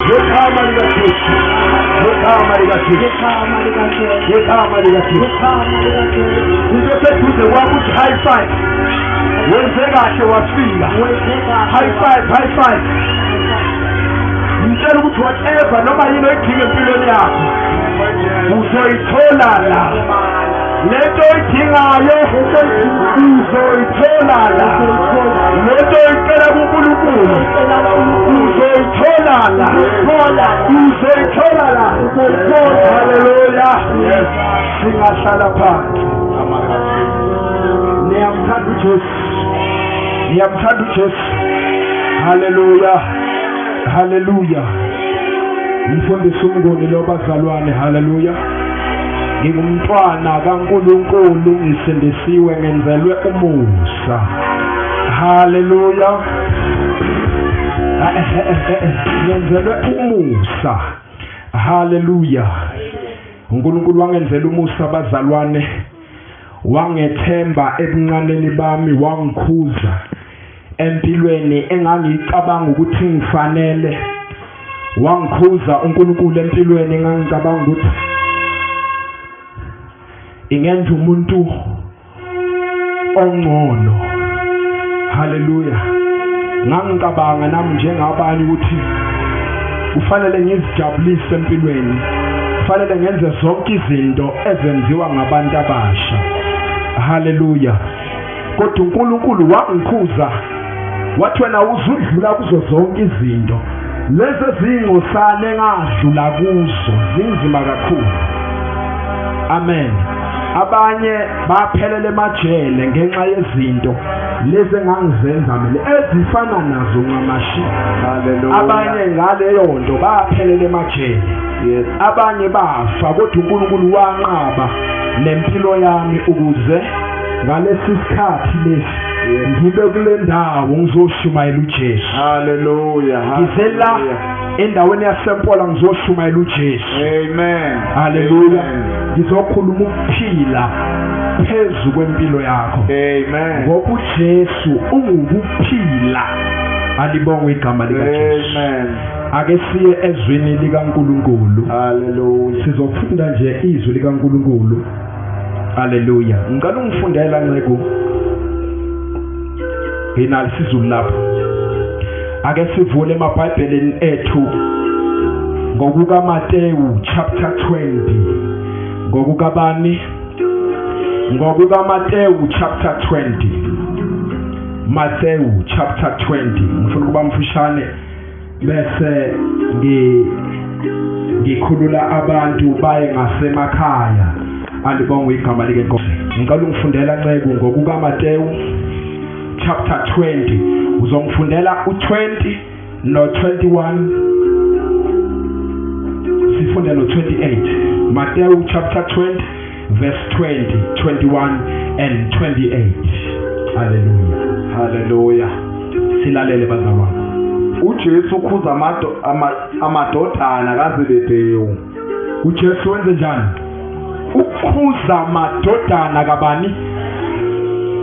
Ngegama likaJesu. Ngegama likaJesu. Ngegama likaJesu. Into seduze kwakho uthi high five. Wenze kahle wafika. High five, high five. Ngicela ukuthi whatever noma yini oyidinga empilweni yakho uzoyithola la. Lento oyidingayo uzoyithola la. Lento oyicela kuNkulunkulu uzoyithola la. Uzoyithola la. Hallelujah. Singahlala phansi. Niyamthanda uJesu. Niyamthanda uJesu. Hallelujah. Hallelujah. Mfundisi Mnguni lo bazalwane. Hallelujah. Ngingumntwana kaNkulunkulu ngisindisiwe ngenzelwe umusa. Hallelujah. Ngenzelwe umusa. Hallelujah. uNkulunkulu wangenzela umusa bazalwane. Wangethemba ebuncaneni bami, wangikhuza empilweni engangicabanga ukuthi ngifanele. Wangikhuza uNkulunkulu empilweni engangicabanga ukuthi ingenza umuntu ongcono. Hallelujah. Ngangicabanga nami njengabanye ukuthi kufanele ngizijabulise empilweni, kufanele ngenze zonke izinto ezenziwa ngabantu abasha. Hallelujah. Kodwa uNkulunkulu wangikhuza wathi wena uzudlula kuzo zonke izinto lezi ezingosane ngadlula kuzo, zinzima kakhulu. Amen. Abanye baphelele emajele ngenxa yezinto lezi engangizenza mina ezifana nazo ngamashi. Hallelujah. Abanye ngaleyo nto baphelele emajele. Yes. Abanye bafa kodwa uNkulunkulu wanqaba nempilo yami ukuze ngalesi sikhathi lesi ngibe kule ndawo ngizoshumayela uJesu. Hallelujah. Ngizela endaweni yaseMpola ngizoshumayela uJesu. Amen. Hallelujah. Ngizokhuluma ukuphila phezu kwempilo yakho. Amen. Ngoba uJesu ungukuphila. Alibonge igama likaJesu. Amen. Ake siye ezwini likaNkulunkulu. Hallelujah. Sizofunda nje izwi likaNkulunkulu. Hallelujah. Ngicela ungifundela nceko inali siZulu lapho. Ake sivule emabhayibhelini ethu ngokuka Mateyu chapter 20. Ngokuka bani? Ngokuka Mateyu chapter 20. Mateyu chapter 20. Ngifuna ukuba mfushane bese ngikhulula abantu baye ngasemakhaya. Alibonge igama likaNkosi. Ngicela ungifundela nceko ngokuka Mateyu chapter 20. Uzongifundela u20 no21. Sifunde no28. Mateyu chapter 20 verse 20, 21 and 28. Hallelujah. Hallelujah. Silalele bazalwane. uJesu ukhuza amadodana kaZebedewu. uJesu wenze njani? Ukhuza amadodana kabani?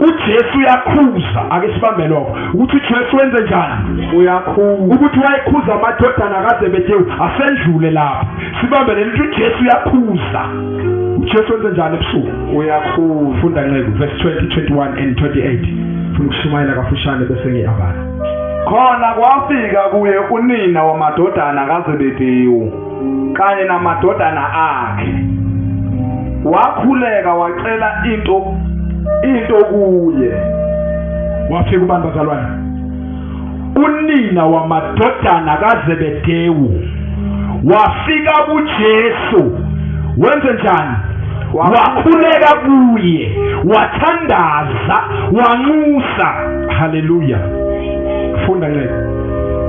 uJesu uyakhuza. Ake sibambe lokho ukuthi uJesu wenze njani? Uyakhuza. Ukuthi wayekhuza amadodana kaZebedewu asendlule lapha. Sibambe leli uJesu uyakhuza. uJesu wenze njani ebusuku? Uyakhuza. Funda nceko verse 20, 21 and 28. Funa ukushumayela kafushane bese ngiyabala. Khona kwafika kuye unina wamadodana kaZebedewu kanye namadodana akhe. Wakhuleka wacela into kuye. Wafika kubantu bazalwane. Unina wamadodana kaZebedewu wafika kuJesu. Wenze njani? Wakhuleka kuye, wathandaza, wanxusa. Hallelujah. Funda nceko.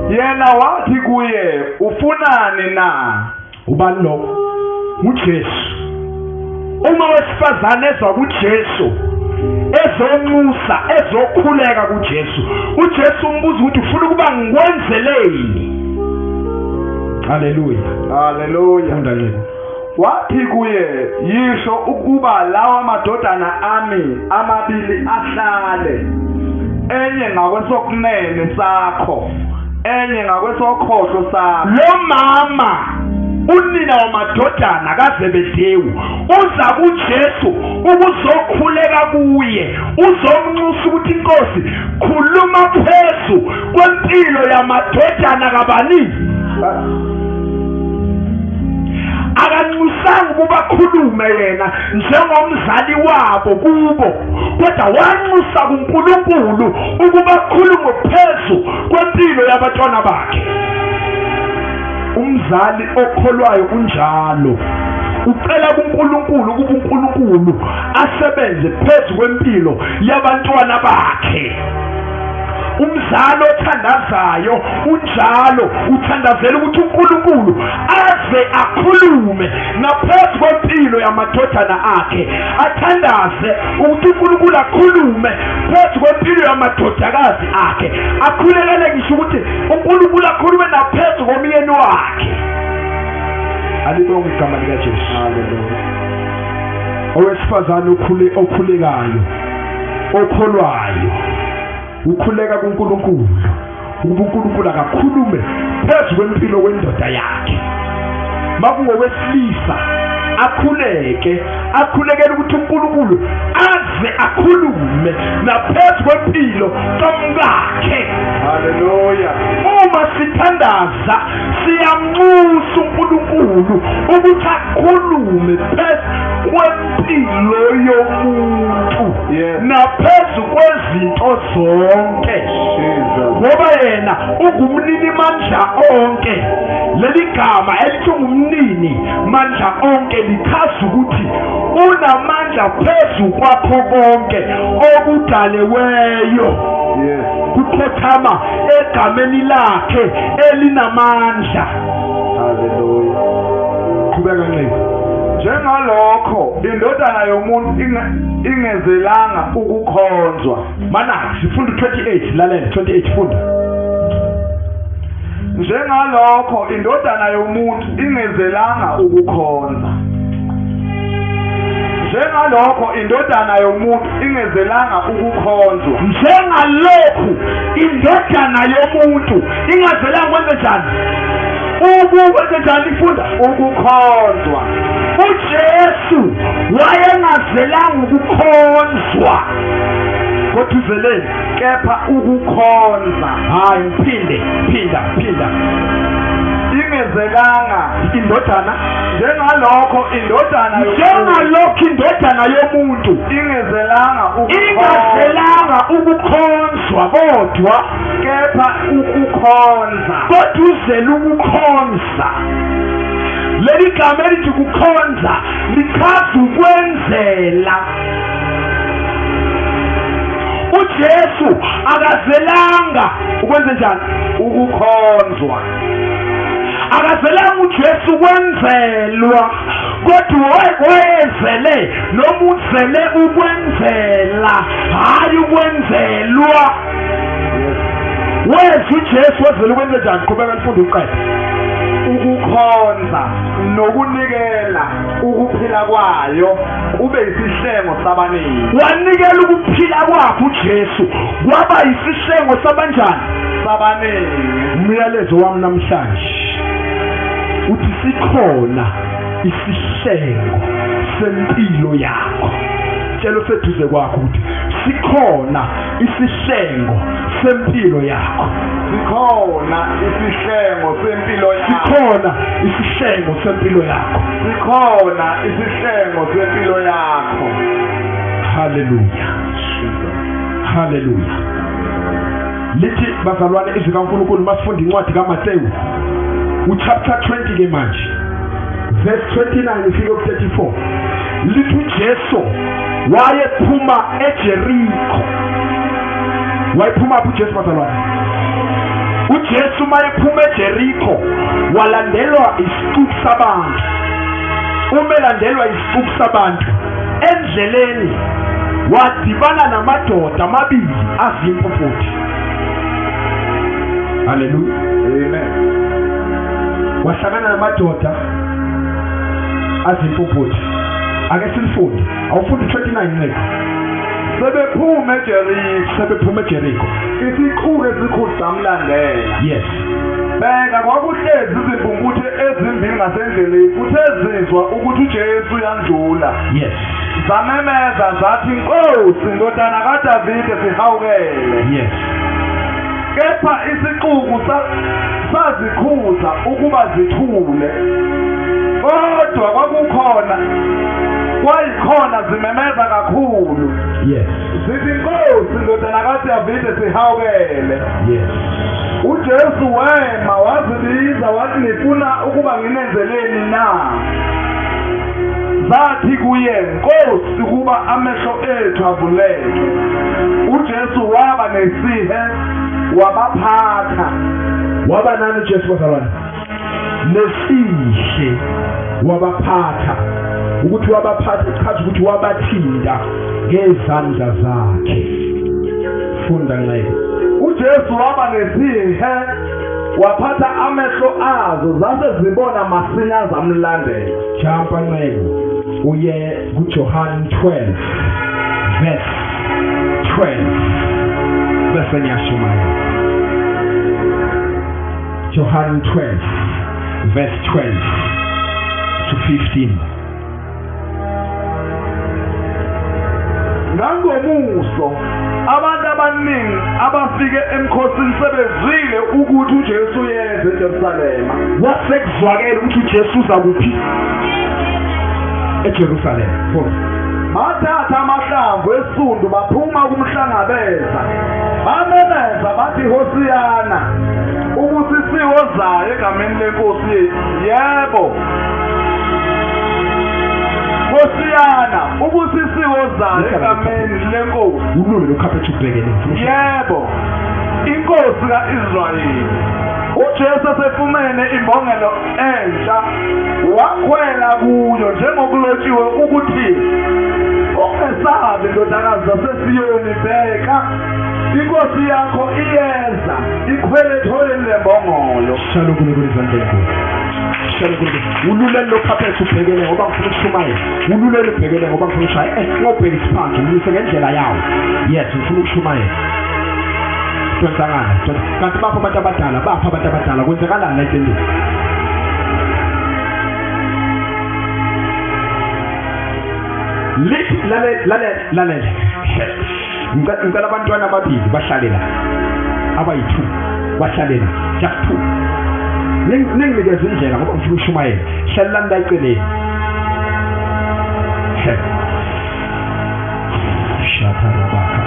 Yena wathi kuye, ufunani na? Ubani lo? uJesu. Uma wesifazane ezwa kuJesu, ezonxusa, ezokhuleka kuJesu, uJesu umbuza ukuthi ufuna ukuba ngikwenzeleni? Hallelujah. Hallelujah. Funda nceko. Wathi kuye, yisho ukuba lawa amadodana ami amabili ahlale, enye ngakwesokunene sakho, enye ngakwesokhohlo sakhe. Lo mama unina wamadodana kaZebedewu uza kuJesu ukuzokhuleka kuye, uzomnxusa ukuthi inkosi khuluma phezu kwempilo yamadodana kabani. Akanxusanga ukuba khulume yena njengomzali wabo kubo, kodwa wanxusa kuNkulunkulu ukuba khulume phezu kwempilo yabatwana bakhe. Umzali okholwayo unjalo, ucela kuNkulunkulu ukuba uNkulunkulu asebenze phezu kwempilo yabantwana bakhe. Umzali othandazayo unjalo, uthandazela ukuthi uNkulunkulu aze akhulume ngaphezu kwempilo yamadodana akhe, athandaze ukuthi uNkulunkulu akhulume phezu kwempilo yamadodakazi akhe, akhulekele ngisho ukuthi uNkulunkulu akhulume naphezu komyeni wakhe. Alibonge igama likaJesu. Haleluya. Owesifazane okhulekayo, okholwayo, ukhuleka kuNkulunkulu ukuba uNkulunkulu akakhulume phezu kwempilo kwendoda yakhe. Makungowesilisa akhulekele ukuthi uNkulunkulu aze akhulume naphezu kwempilo kamkakhe. Haleluya. Uma sithandaza siyamnxusa uNkulunkulu ukuthi akhulume phezu kwempilo yomuntu naphezu kwezinto zonke, ngoba yena ungumnini mandla onke. Leli gama elithi ungumnini mandla onke lichaza ukuthi unamandla phezu kwakho konke okudaleweyo. Kukhothama egameni lakhe elinamandla. Haleluya. Qhubeka nqeba. Njengalokho indodana yomuntu ingezelanga ukukhonzwa. Mana sifunda 28, lalela 28 funda. Njengalokho indodana yomuntu ingezelanga ukukhonza. Njengalokho indodana yomuntu ingezelanga ukukhonzwa. Njengalokho indodana yomuntu ingazelanga kwenze njani? Ukwenze njani ifunda? Ukukhonzwa. uJesu wayengazelanga ukukhonzwa, kodwa uzeleni kepha ukukhonza. Hayi phinda ingezelanga indodana. Njengalokho indodana yomuntu ingezelanga ukukhonzwa, kodwa kepha ukukhonza. Kodwa uzele ukukhonza. Leli gama elithi ukukhonza lichaza ukwenzela. uJesu akazelanga ukwenza njani? Ukukhonzwa. Akazelanga uJesu ukwenzelwa, kodwa wayezele noma uzele ukwenzela, hayi ukwenzelwa. Weza uJesu wazele ukwenza njani? Qhubeka mfundo uqede. Ukukhonza nokunikela ukuphila kwayo kube isihlengo sabaningi. Wanikela ukuphila kwakhe uJesu kwaba isihlengo sabanjani? Sabaningi. Umyalezo wami namhlanje uthi sikhona isihlengo sempilo yakho. Tshelo seduze kwakho ukuthi sikhona isihlengo sempilo yakho. Sikhona isihlengo sempilo yakho. Sikhona isihlengo sempilo yakho. Sikhona isihlengo sempilo yakho. Haleluya. Haleluya. Lithi bazalwane izwi kaNkulunkulu masifunda incwadi kaMateyu chapter 20 ke manje verse 29 ufike ku 34. Lithi uJesu wayephuma eJerikho. Wayephuma apho uJesu bazalwane? uJesu mayephuma eJerikho walandelwa isixuku sabantu. Umelandelwa isixuku sabantu, endleleni wadibana namadoda amabili azimpuphuthi. Haleluya. Amen. Wahlangana namadoda azimpuphuthi. Ake silifunde. Awufundi 29 ngeke. sebephume eJeriko. Sebephume eJeriko. Isiquke esikhulu samlandela. Yes. Beka kwakuhlezi izimbunguthe ezimbili ngasendleleni kuthe zizwa ukuthi uJesu uyandlula. Yes. Zamemeza zathi Nkosi ndodana kaDavide sihawukele. Yes. Kepha isiquku sazikhuza ukuba zithule. Kodwa kwayikhona zimemeza kakhulu. Yes. Zithi Nkosi ndodana kaDavide sihawukele. Yes. uJesu wema wazibiza wathi nifuna ukuba nginenzeleni na? Zathi kuye Nkosi kuba amehlo ethu avuleke. uJesu waba nesihe wabaphatha. Waba nani uJesu bazalwane? Nesihle wabaphatha. Ukuthi wabaphatha ichaza ukuthi wabathinta ngezandla zakhe. Funda ngayo. uJesu waba nesihe waphatha amehlo azo zase zibona masinya zamlandela. Jumpa ngayo. Uye kuJohn 12 verse 12. Bese nyashumaya. John 12 verse 12 to 15. Nangomuso abantu abaningi abafike emkhosini sebezwile ukuthi uJesu uyeza eJerusalema. Wasekuzwakela ukuthi uJesu uza kuphi? eJerusalem. Bathatha amahlamvu esundu baphuma kumhlangabeza. Bamemeza bathi Hosiyana, ubusisiwe ozayo egameni lenkosi yethu. Yebo. Hosiyana, ubusisiwe ozayo egameni lenkosi. Ulule lokhaphethu ubhekele. Yebo. Inkosi kaIsrayeli. uJesu sefumene imbongelo entsha wakhwela kuyo njengokulotshiwe ukuthi ungesabi ndodakazi zaseSiyoni, bheka inkosi yakho iyeza ikhwele etholeni lembongolo. Shalukule izandla. Shalukule. Ululele lokhaphethu ubhekele ngoba ngifuna ukushumayela. Ululele ubhekele ngoba ngifuna ushaya. Ngobheka isiphansi ngise ngendlela yawo. Yes, ngifuna ukushumayela. Kanti bapha abantu abadala kwenzakalani la entendeni? Lalela. Ngicela abantwana ababili bahlale la. Abayi-2 bahlale la. Just 2. Ninginikeze indlela ngoba ngifuna ukushumayela. Hlalelani la eceleni. Shatarabaka.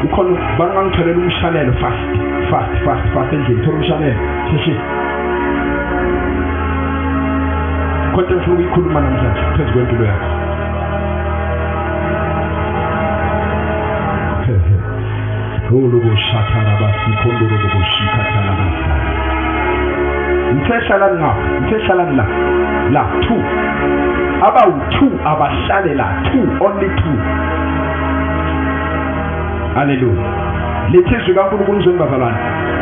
Ukhona bangangitholela umshalelo fast endlini. Thola umshalelo sheshe. Konke ngifuna ukuyikhuluma namhlanje phezu kwempilo yakho. Ulugo shatarabasi kondoro go shikatarabasi. Mtheshalani la 2. About 2 abahlale la 2, only 2. Hallelujah. Lethizwe kaNkulunkulu izweni bazalwane.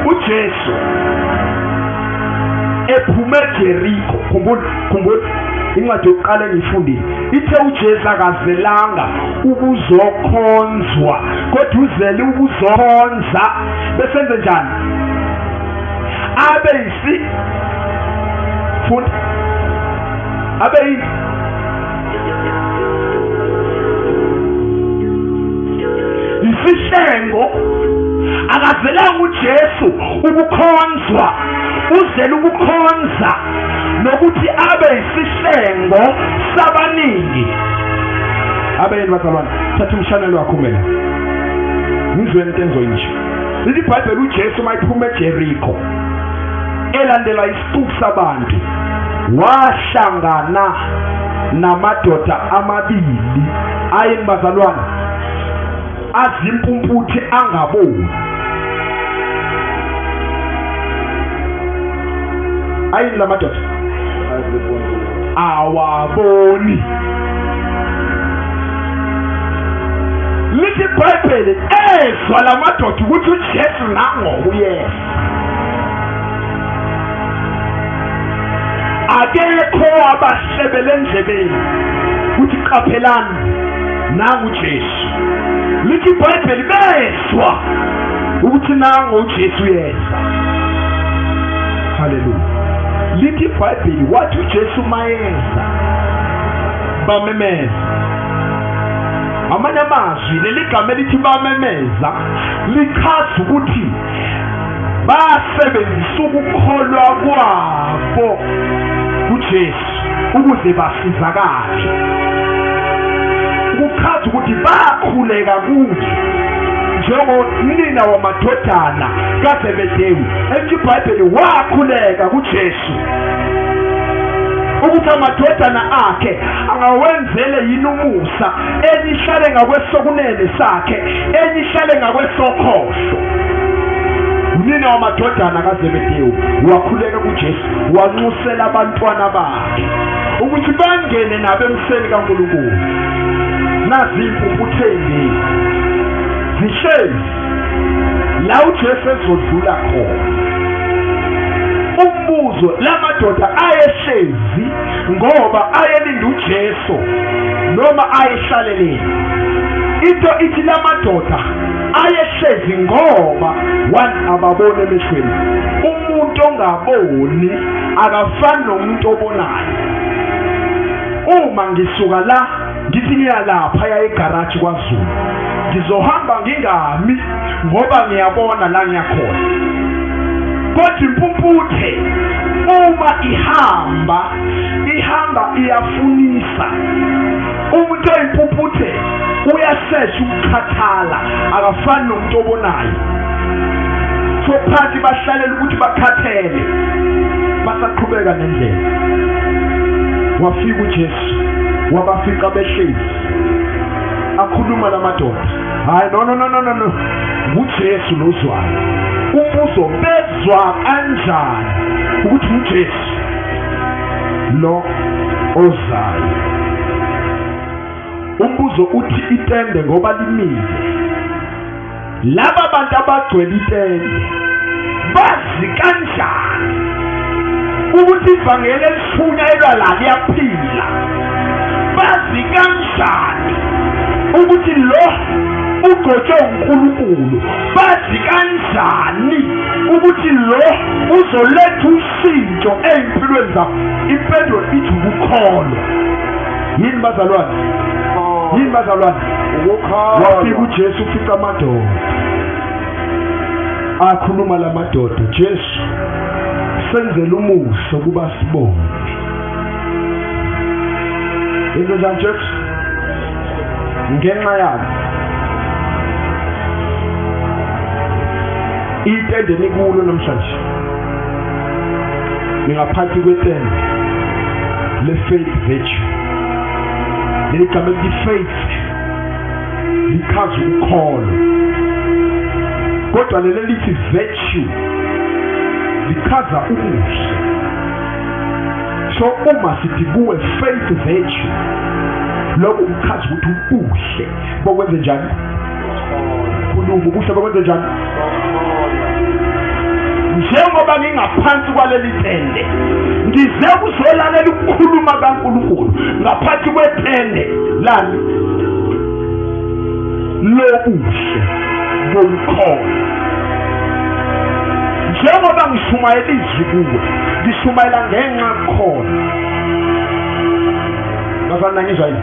uJesu ephume eJeriko. Khumbula incwadi yokuqala engiyifundile. Ithe uJesu akazelanga ukuzokhonzwa, kodwa uzele ukuzokhonza. Besenze njani? Isihlengo akazelanga uJesu ukukhonzwa, uzele ukukhonza nokuthi abe isihlengo sabaningi. Abeyeni bazalwane, thatha umshanelo wakho mina. Ngizwe into enzoyinje. Lithi iBhayibheli uJesu mayiphuma eJeriko elandela isituku sabantu wahlangana namadoda amabili ayeni bazalwane azimpumputhe angaboni. Ayini la madoda awaboni. Lithi iBhayibheli ezwa la madoda ukuthi uJesu nango uyeza. Akekho abahlebele endlebeni ukuthi qaphelani nangu uJesu. lithi iBhayibheli bezwa ukuthi nango uJesu yeza. Haleluya. Lithi iBhayibheli wathi uJesu mayeza bamemeza. Amanye amazwi leli gama elithi bamemeza lichaza ukuthi basebenzisa ukukholwa kwabo kuJesu ukuze basizakale. Kuchaza ukuthi bakhuleka kuye njengonina wamadodana kaZebedewu. Ethi iBhayibheli wakhuleka kuJesu ukuthi amadodana akhe angawenzele yini umusa, elihlale ngakwesokunene sakhe, elihlale ngakwesokhohlo. Unina wamadodana kaZebedewu wakhuleka kuJesu, wanxusela abantwana bakhe ukuthi bangene nabo emseni kaNkulunkulu. Nazi impuphutheni zihlezi la uJesu ezodlula khona. Umbuzo lamadoda ayehlezi ngoba ayelinda uJesu noma ayehlaleleni. Into ithi lamadoda ayehlezi ngoba ababone emehlweni. Umuntu ongaboni akafani nomuntu obonayo. Uma ngisuka la ngithi ngiyalapha ya egarage kwaZulu, ngizohamba ngingami ngoba ngiyabona la ngiyakhona. Kodwa impumputhe uma ihamba iyafunisa. Umuntu oyimpumputhe uyasesha ukukhathala, akafani nomuntu obonayo. So phansi bahlalela ukuthi bakhathele, basaqhubeka nendlela. Wafika uJesu wabafika behlezi akhuluma lamadoda. Hayi no uJesu lozwayo. Umbuzo bezwa kanjani ukuthi uJesu lo ozayo? Umbuzo uthi itende ngoba limile, laba bantu abagcwele itende bazi kanjani ukuthi ivangeli elifunyaelwa la liyaphila? Bazi kanjani ukuthi lo ugcotshwe uNkulunkulu? Bazi kanjani ukuthi lo uzoletha ushintsho empilweni zabo? Impendulo ithi ukukholwa. Yini bazalwane? Yini bazalwane? Ukukholwa. Wafika uJesu ufika amadoda akhuluma lamadoda. Jesu senzele umusa kuba sibone. Into Jesu ngenxa yakho itende nikulo namhlanje, ngingaphathi kwetende le faith virtue. Leli gama lithi faith lichaza ukukholwa, kodwa leli lithi virtue lichaza ubuhle. So uma sithi kuwe faith virtue, lokho kuchaza ukuthi ubuhle bokwenze njani? Khuluma ubuhle bokwenze njani? Njengoba ngingaphansi kwaleli tende, ngize kuzolalela ukukhuluma kaNkulunkulu ngaphansi kwetende lani lobuhle bomkholo. Njengoba ngishumayela izwi kuwe, ngishumayela ngenxa yokukhona. Bafana ngizwa yini?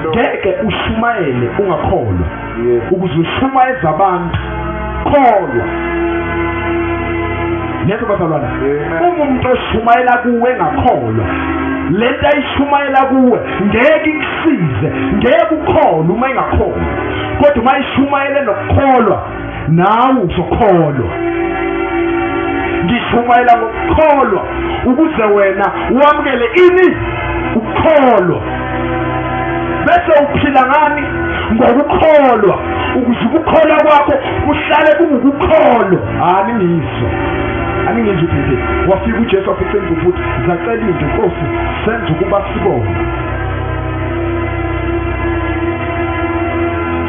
Ngeke ushumayele ungakholwa. Ukuze ushumayeze abantu, kholwa. Neza bazalwana, uma umuntu oshumayela kuwe engakholwa, lento ayishumayela kuwe ngeke ikusize, ngeke ukholwe uma engakholwa. Kodwa uma ishumayele nokukholwa, nawe uzokholwa. Ngishumayela ngokukholwa ukuze wena uwamukele ini? Ukukholwa. Bese uphila ngani? Ngokukholwa. Ukuze ukukholwa kwakho kuhlale kungukukholwa. Aningizwa. Aningizwa phezulu. Wafika uJesu afice ukuthi zacela into Nkosi senze ukuba sibone.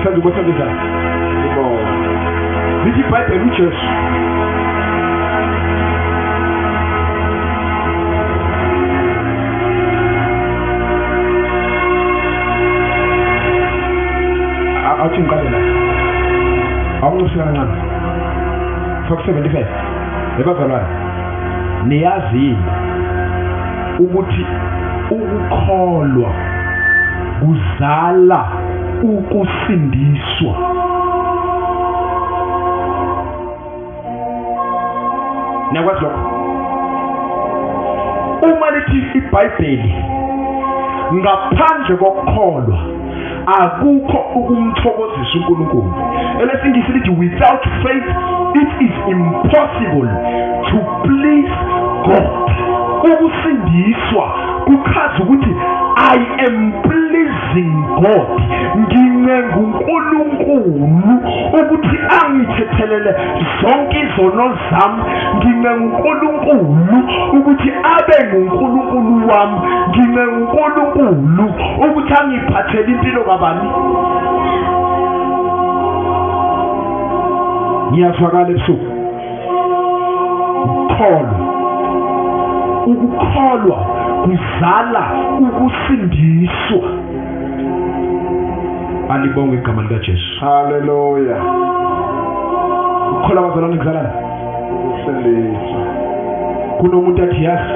Senze ukuthi njani? Sibone. Lithi iBhayibheli uJesu athi ngqalela ngiqoqosela kancane. Fuck 75. Ebazalwane. Niyazi ukuthi ukukholwa kuzala ukusindiswa. Nakwazi lokho. Uma lithi iBhayibheli ngaphandle kokukholwa akukho ukumthokozisa uNkulunkulu. Elesingisi lithi without faith it is impossible to please God. Ukusindiswa kuchaza ukuthi I am pleasing God. Ngincenga uNkulunkulu ukuthi angithethelele zonke izono zami. Ngincenga uNkulunkulu ukuthi abe nguNkulunkulu wami. Ngincenga uNkulunkulu ukuthi angiphathele impilo kabani. Ngiyazwakala ebusuku. Ukukholwa kuzala ukusindiswa. Alibonge igama likaJesu. Hallelujah. Ukukholwa bazalwane kuzalana Ukusindiswa. kunomuntu athi yazi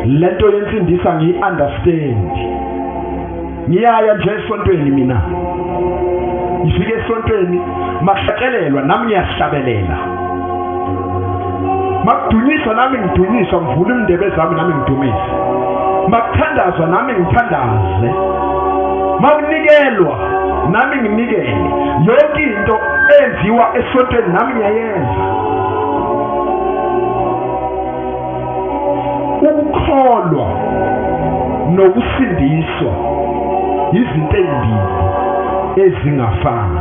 lento yensindisa ngiyi-understand. Ngiyaya nje esontweni mina. Ngifike esontweni makuhlatshelelwa nami ngiyasihlabelela. Makudunyiswa nami ngidunyiswa, ngivula imindebe zami nami ngidumise. Makuthandazwa nami ngithandaze. Makunikelwa nami nginikele. Yonke into enziwa esontweni nami ngiyayenza. Ukukholwa nokusindiswa izinto ezimbili ezingafani.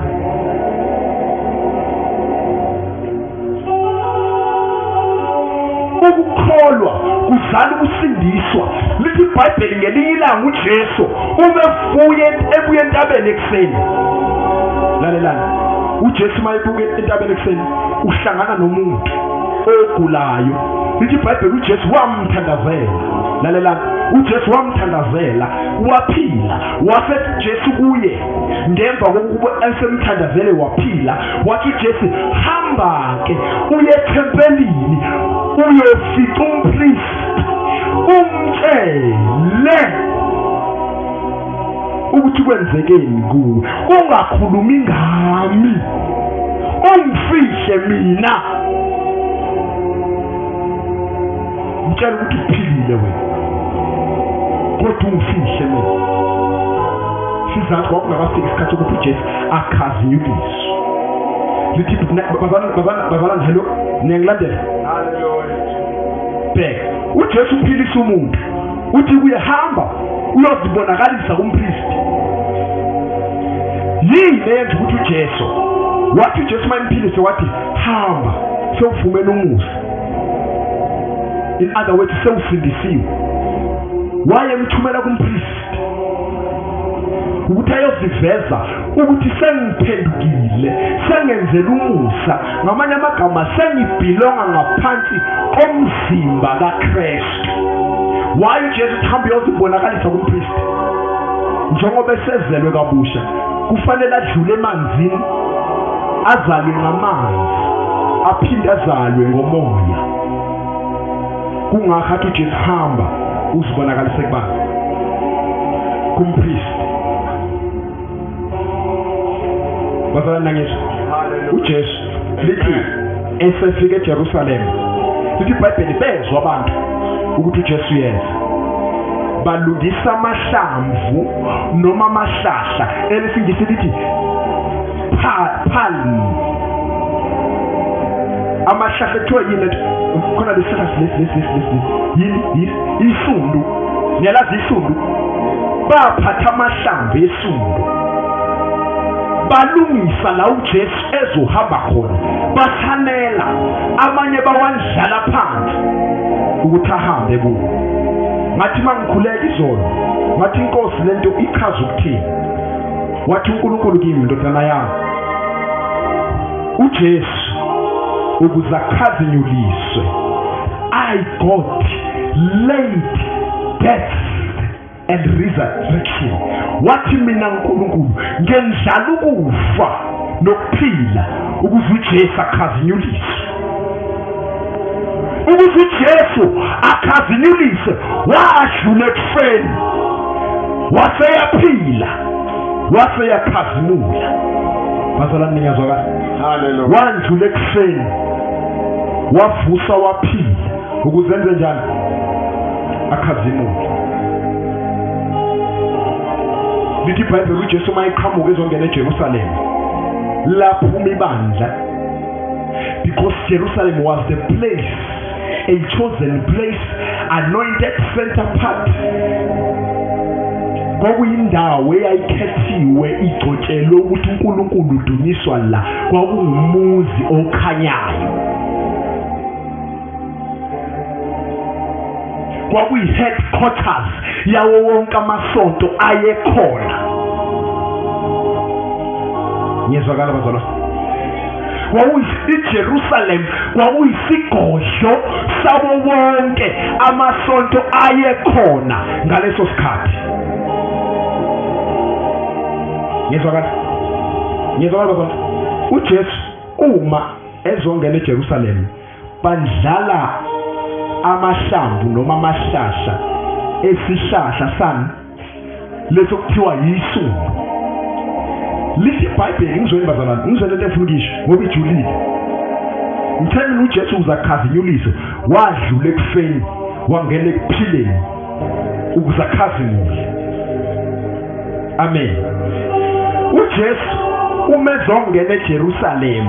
Ukukholwa kuzala ukusindiswa. Lithi iBhayibheli ngelinye ilanga uJesu ebuye entabeni ekuseni. Lalelani. uJesu mayebuke entabeni ekuseni uhlangana nomuntu ogulayo. Lithi iBhayibheli uJesu wamthandazela. Lalelani. uJesu wamthandazela waphila. Wase Jesu kuye ngemva kokuba esemthandazele waphila. Wathi uJesu hamba ke uye ethempelini uyofica umpristi umtshele ukuthi kwenzekeni kuwe. Ungakhulumi ngami, ungifihle mina. Mtshela ukuthi uphilile wena, kodwa ungifihle mina. Sizathu kwakungakafika isikhathi ukuthi uJesu akhazinyuliswe. Lithi bazalwane hello niyangilandela? Bheka uJesu uphilisa umuntu. Uthi kuyahamba uyozibonakalisa kumpristi. Yini leyo ukuthi uJesu wathi uJesu mayimphilise wathi hamba sewuvumela umusa. In other words sewusindisiwe. Wayemthumela kumpristi ukuthi ayoziveza ukuthi sengiphendukile, sengenzela umusa. Ngamanye amagama sengibhilonga ngaphansi komzimba kaKristu. Why uJesu uhambe uyozibonakalisa kumpristi? Njengoba esezelwe kabusha kufanele adlule emanzini, azalwe ngamanzi, aphinde azalwe ngomoya. Kungakho uJesu hamba uzibonakalise kubani? Kumpristi. Bazalwane nangizwa uJesu lithi esefika eJerusalem, lithi iBhayibheli bezwa abantu ukuthi uJesu yeza. Balungisa amahlamvu noma amahlahla elesingisi lithi palm. Amahlahla ethiwa yini? Khona lesihlahla yini? Isundu. Niyalazi isundu? Baphatha amahlamvu esundu balungisa la uJesu ezohamba khona. Bathanela amanye bawandlala phansi ukuthi ahambe kuwo. Ngathi mangikhuleka izolo ngathi inkosi lento ikhaza ukuthini. Wathi uNkulunkulu kimi ndodana yami uJesu ukuze akhazinyuliswe. I got late death and resurrection. Wathi mina uNkulunkulu ngenzala ukufa nokuphila ukuze uJesu akhazinyulise, ukuze uJesu akhazinyulise. Wadlula ekufeni, waseyaphila, waseyakhazimula. Bazalwane niyazwakala? Hallelujah. Wandlula ekufeni, wavusa, waphila, ukuze enze njani? Akhazimule. Lithi iBhayibheli uJesu uma eqhamuka ezongena eJerusalema laphuma ibandla, because Jerusalem was the place, a chosen place, anointed, set apart. Kwakuyindawo eyayikhethiwe, igcotshelwe ukuthi uNkulunkulu udunyiswa la. Kwakungumuzi okhanyayo, kwakuyi-headquarters yawo wonke amasonto ayekhona. Ngiyezwakala bazalwane? IJerusalem kwakuyisigodlo sabo wonke amasonto ayekhona ngaleso sikhathi. Ngiyezwakala bazalwane? uJesu uma ezongena eJerusalem bandlala amahlamvu noma amashasha esihlahla sani leso kuthiwa yisumbu. Lithi iBhayibheli, ngizweni bazalwane, ngizweni lento efuna ukisho ngoba ijulile. Ngithemba uJesu uzakhazinyulise, wadlula ekufeni wangena ekuphileni ukuze akhazimule. Amen. uJesu uma ezongena eJerusalem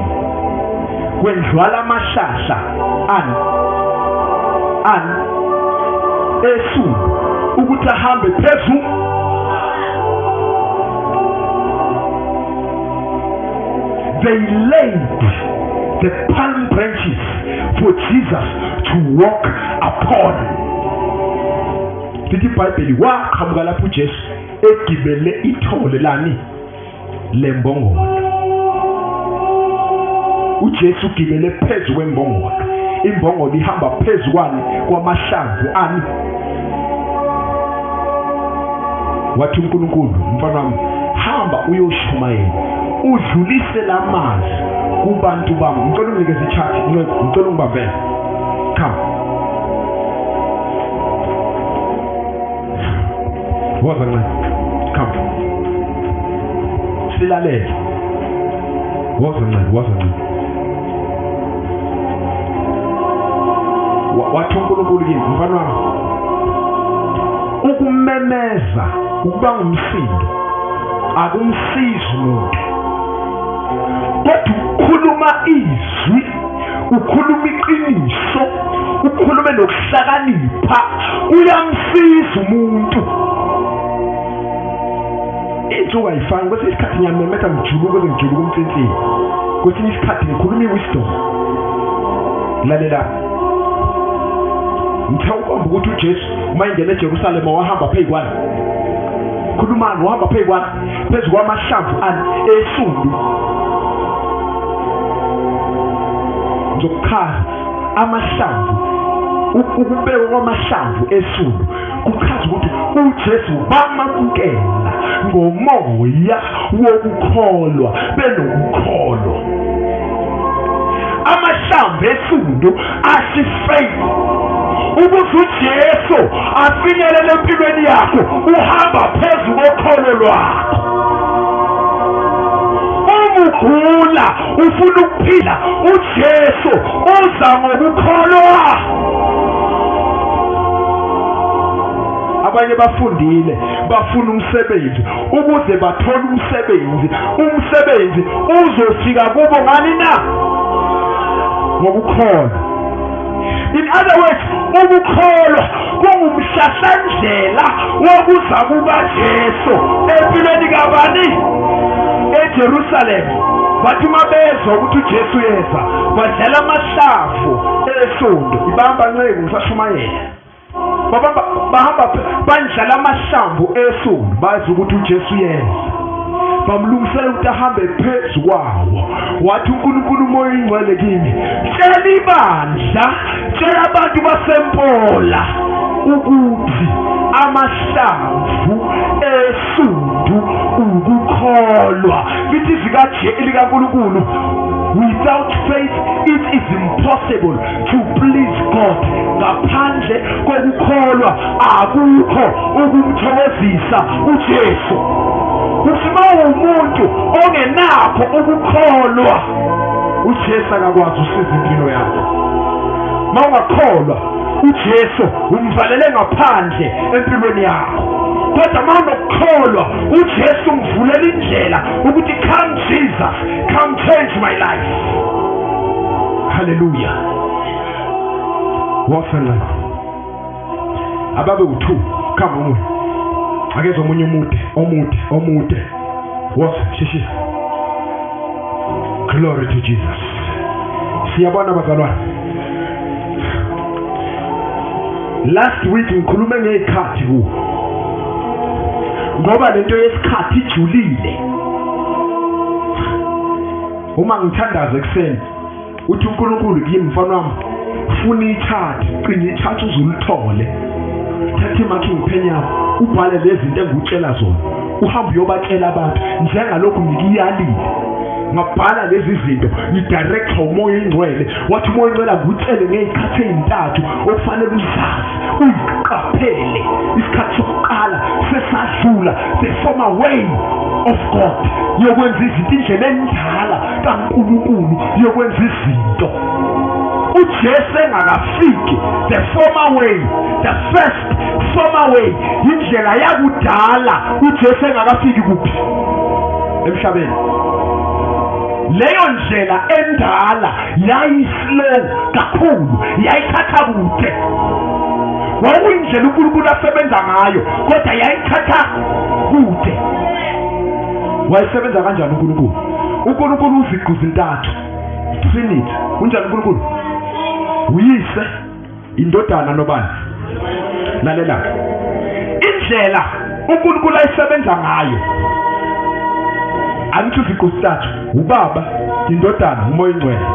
kwendlala amashasha esumbu ukuthi ahambe phezulu. They laid the palm branches for Jesus to walk upon. Lithi iBhayibheli waqhamuka lapho uJesu egibele ithole lani lembongolo. uJesu ugibele phezu kwembongolo. Imbongolo ihamba phezu kwamahlamvu ani. Wathi uNkulunkulu, mfana wami, hamba uyoshumayela, udlulise lamanzi kubantu bami. Ngicela unginikeze ichati, ngicela ungibambele. Come. Woza ncane. Come. Silalele. Woza ncane. Wathi uNkulunkulu kimi, mfana wami, ukumemeza ukuba ngumsindo akumsizi umuntu, kodwa ukukhuluma izwi, ukhuluma iqiniso, ukhulume nokuhlakanipha kuyamsiza umuntu. Insuku ayifani, kwesinye isikhathi ngiyamemetha ngijuluke umcinsini, kwesinye isikhathi ngikhuluma i-wisdom. Lalela, ngithawukomba ukuthi uJesu uma ingena eJerusalema wahamba phezu kwani. Khulumani, wahamba phezu kwani? Phezu kwamahlamvu esumbu. Ngizokukhaza amahlamvu, ukubekwa kwamahlamvu esumbu kuchaza ukuthi uJesu bamamukela ngomoya wokukholwa, benokukholwa. Amahlamvu esumbu asifeyili ukuze uJesu afinyelele empilweni yakho, uhamba phezu kokholo lwakho. Ugula ufuna ukuphila, uJesu uza ngokukholwa. Abanye bafundile, bafuna umsebenzi, ukuze bathole umsebenzi uzofika kubo ngani na? Ngokukholwa. In other words, ukukholwa kungumhlahlandlela wokuza kukaJesu empilweni kabani? eJerusalem. Bathi mabezwa ukuthi uJesu yeza, badlala amahlamvu esonto, ibamba nceke ngisashumayela. Bahamba bandlala amahlamvu esonto, bazi ukuthi uJesu yeza. Bamlungisela ukuthi ahambe phezu kwawo. Wathi uNkulunkulu umoya ingcwele kimi, tshela ibandla, tshela abantu basempola ukuthi amahlamvu esundu ukukholwa. Lithi izwi likaNkulunkulu, without faith it is impossible to please God. Ngaphandle kokukholwa akukho ukumthokozisa uJesu. Usiba umuntu ongenakho ukukholwa, uJesu akakwazi usiza impilo yakho. Mawungakholwa uJesu umvalele ngaphandle empilweni yakho. Kodwa mawunokholwa uJesu umvulela indlela ukuthi come Jesus, come change my life. Hallelujah. Wasala ababe u2 kama umuntu akezwe omunye omude shishi. Glory to Jesus. Siyabona bazalwane, last week ngikhulume ngekhathi ku ngoba lento yesikhathi ijulile. Uma ngithandaza ekseni uthi uNkulunkulu kimi mfana wami ufuna ichart, qina ichart uzulithole. Thatha imakhi ngiphenya ubhale lezi zinto engikutshela zona, uhambe uyobakela abantu njengalokhu ngikiyalile. Ngabhala lezi zinto ngidirect umoya ingcwele, wathi umoya ingcwele akutshele ngezikhathi ezintathu okufanele uzazi uyiqaphele. Isikhathi sokuqala sesadlula, the former way of God, yokwenza izinto indlela endala kaNkulunkulu yokwenza izinto. uJesu engakafiki, the former way, the first former way, indlela yakudala uJesu engakafiki kuphi emhlabeni. Leyo ndlela endala yayislow kakhulu, yayithatha kude. Wawuyindlela uNkulunkulu asebenza ngayo, kodwa yayithatha kude. Wayesebenza kanjani uNkulunkulu? uNkulunkulu uziqu zintathu, Trinity. Unjani uNkulunkulu? Uyise, indodana nobani? Lalela, indlela uNkulunkulu ayisebenza ngayo angithi iziqu zintathu, ubaba, indodana, umoya ingcwele.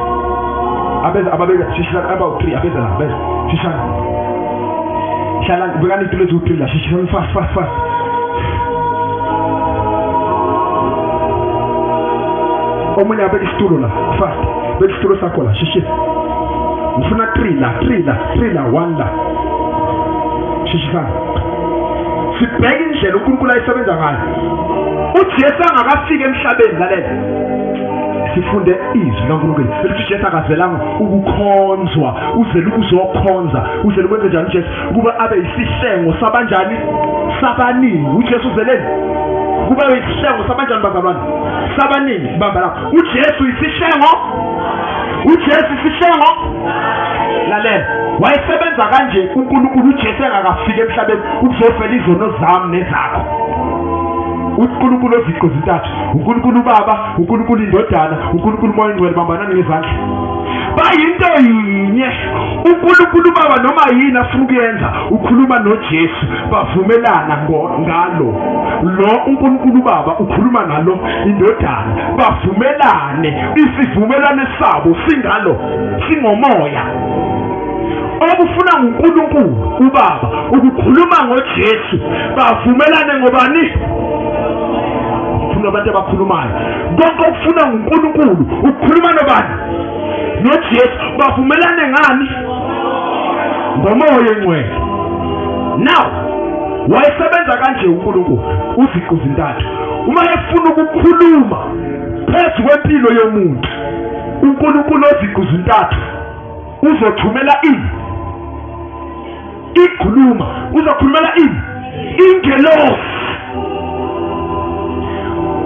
Abeza ababeka shishana about 3 abeza la beza shishana. Shala ngibekani into lezo 3 la shishana fast. Omunye abeka isitulo la fast. Beka isitulo sakho la shishana. Ngifuna 3 la 1 la. Shishana. Sibheke indlela uNkulunkulu ayisebenza ngayo. uJesu angakafika emhlabeni lalela. Sifunde izwi laNkulunkulu. Elithi uJesu akazelanga ukukhonzwa, uzele ukuzokhonza, uzele ukwenza njani uJesu? Kuba abe isihlengo sabanjani? Sabaningi. uJesu uzeleni kuba abe isihlengo sabanjani bazalwane? Sabaningi. Bamba lapho. uJesu isihlengo. uJesu isihlengo. Lalela. Wayesebenza kanje uNkulunkulu uJesu engakafika emhlabeni ukuzofela izono zami nezakho. uNkulunkulu oziqu zintathu, uNkulunkulu Baba, uNkulunkulu Indodana, uNkulunkulu Moya Ingcwele, bambanani ngezandla. Bayinto yinye. uNkulunkulu Baba noma yini afuna ukuyenza ukhuluma noJesu, bavumelana ngalo. Lo uNkulunkulu Baba ukhuluma nalo Indodana, bavumelane. Isivumelane sabo singalo, singomoya. Okufuna uNkulunkulu uBaba ukukhuluma ngoJesu, bavumelane ngobani? Abantu abakhulumayo. Konke okufuna uNkulunkulu ukukhuluma nobani? noJesu, bavumelane ngani? Ngomoya ingcwele. Now wayesebenza kanje uNkulunkulu uziqu zintathu. Uma efuna ukukhuluma phezu kwempilo yomuntu, uNkulunkulu oziqu zintathu uzothumela ikhuluma, uzokhulumela ingelosi.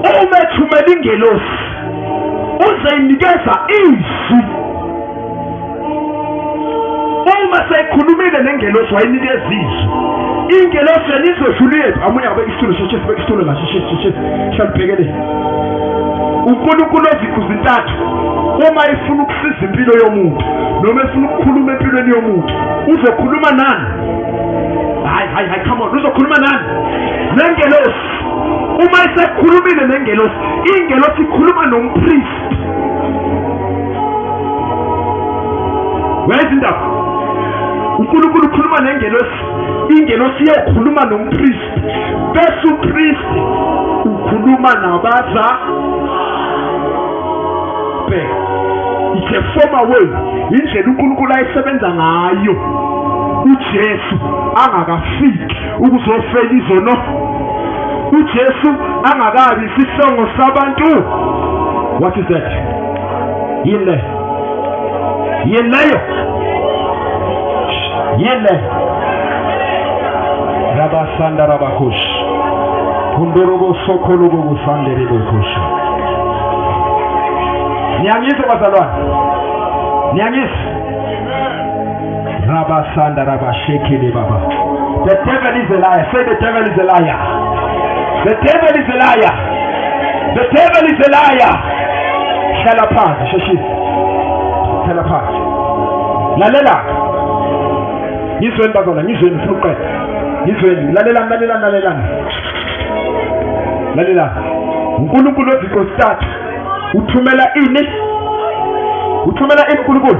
Uma ethumela ingelosi uzayinikeza izwi. Uma seyikhulumile nengelosi wayinikeza izwi. Ingelosi yalizodlula yethu. Amunye abeka isitulo sheshe, sibeka isitulo la sheshe. Shalibhekele. uNkulunkulu oziqu zintathu uma efuna ukusiza impilo yomuntu noma efuna ukukhuluma empilweni yomuntu, uzokhuluma nani? Hayi, come on, uzokhuluma nani? Nengelosi. Uma esekhulumile nengelosi, ingelosi ikhuluma nompriest. Where's indaba? uNkulunkulu ukhuluma nengelosi, ingelosi iyakhuluma nompriest, bese upriest ukhuluma nabaza bheka. It's a former way, indlela uNkulunkulu ayisebenza ngayo uJesu angakafiki ukuzofela izono, uJesu angakabi isisongo sabantu. What is that? Yile yileyo yile rabasanda rabakush kundorobo sokolobo busandere bokush. Niyangizwa bazalwane, niyangizwa. Rabasanda rabashekele baba. The devil is a liar. Say the devil is a liar. The devil is a liar. The devil is a liar. Hlala phansi sheshisi. Hlala phansi. Lalela. Ngizweni bazalwane, ngizweni ngifuna uqeda. Ngizweni, lalela. Lalela. uNkulunkulu ozikostata uthumela ini? Uthumela ini uNkulunkulu?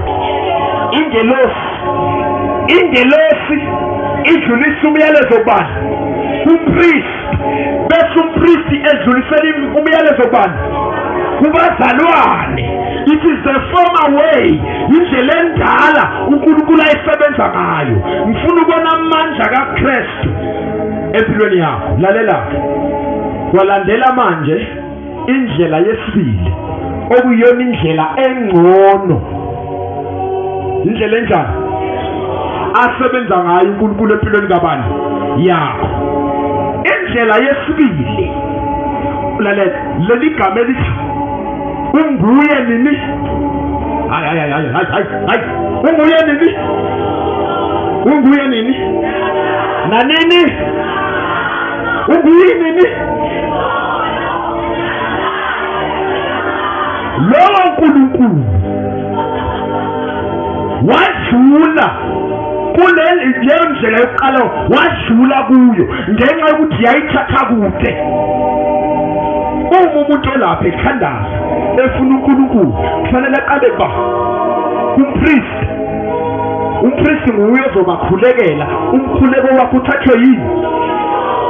Ingelosi idlulisa umyalezo kubani? Umpriest. Bese umpriest edlulisela umyalezo kubani? Kubazalwane. It is the former way, indlela endala uNkulunkulu ayisebenza ngayo. Ngifuna ukubona amandla kaKristu empilweni yakho. Lalela. Walandela manje indlela yesibili, okuyona indlela engcono. Indlela enjani asebenza ngayo uNkulunkulu empilweni kabani yakho? Indlela yesibili, lalela, leli gama elithi unguye nini? Hayi. Unguye nini? Na nini? Unguye nini? Lo uNkulunkulu wadlula kuleli ndlela yokuqala, wadlula kuyo ngenxa yokuthi yayithatha kude. Uma umuntu olapha ekhandaza efuna uNkulunkulu kufanele aqale ba umpriest nguye ozobakhulekela umkhuleko wakho uthathwe yini,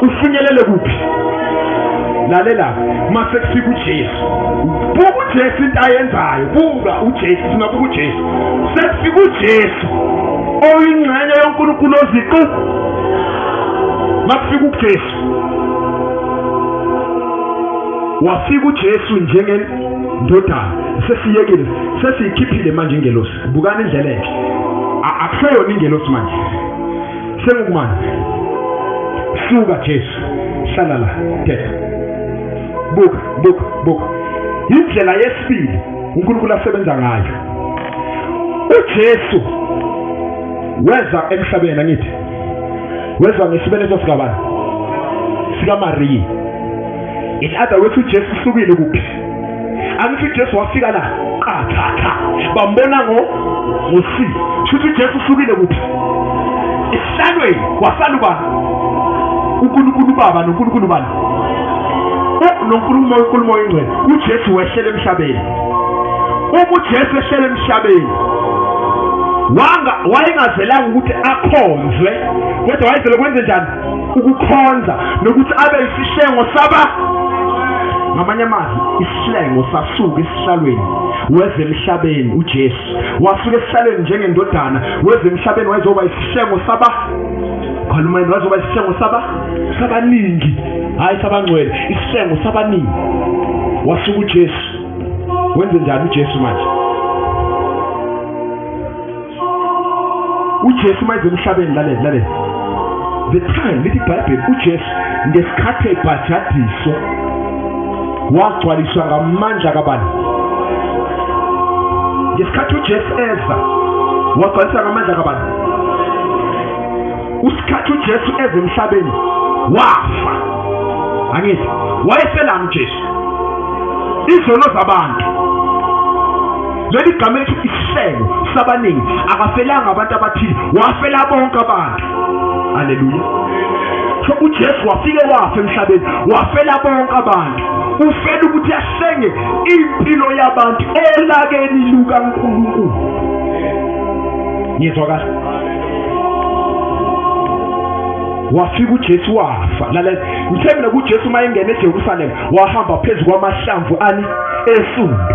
ufinyelele kuphi. Lalela, mase kufika uJesu, buka uJesu into ayenzayo, buka uJesu, singabuka uJesu. Sekufika uJesu oyingxenye yoNkulunkulu oziqu. Makufika uJesu, wafika uJesu njengendodana, sesiyekile, sesiyikhiphile manje ingelosi. Bukani indlela enhle, akuseyona ingelosi manje, sengumani. Suka Jesu, hlala la, thetha. Buka. Indlela yesibili uNkulunkulu asebenza ngayo. uJesu weza emhlabeni, angithi weza ngesibeletho sikabani? SikaMariya. In other words, uJesu usukile kuphi? Angithi uJesu wafika la qathatha bambona ngosi. Shuthi uJesu usukile kuphi? Isihlalweni wasala ubani? uNkulunkulu Baba noNkulunkulu bani? noNkulunkulu oyingcwele. uJesu wehlele emhlabeni. uJesu ehlele emhlabeni wayengazelanga ukuthi akhonzwe, kodwa wayezele kwenze njani? Ukukhonza nokuthi abe isihlengo saba. Ngamanye amazwi, isihlengo sasuka esihlalweni weze emhlabeni. uJesu wasuka esihlalweni njengendodana weze emhlabeni wayezoba isihlengo saba. Khulumeni, wayezoba isihlengo sabaningi, hayi sabangcwele, isihlengo sabaningi. Wasuka uJesu wenze njani uJesu manje? uJesu manje emhlabeni, lalela. The time lithi iBhayibheli uJesu ngesikhathi ebhajadiswa wagcwaliswa ngamandla kabani? Ngesikhathi uJesu eza wagcwaliswa ngamandla kabani? Usikhathi uJesu eza emhlabeni wafa. Angithi wayefela uJesu izono zabantu. Leli gama lithi isihlengo sabaningi. Akafelanga abantu abathile, wafela bonke abantu. Haleluya. So uJesu wafike wafa emhlabeni, wafela bonke abantu. Ufela ukuthi ahlenge impilo yabantu elakeni lukaNkulunkulu. Ngizwa kahle. wafika uJesu wafa. Lalela, ngithe mina kuJesu mayengena eJerusalem wahamba phezulu kwamahlamvu ani esumbi.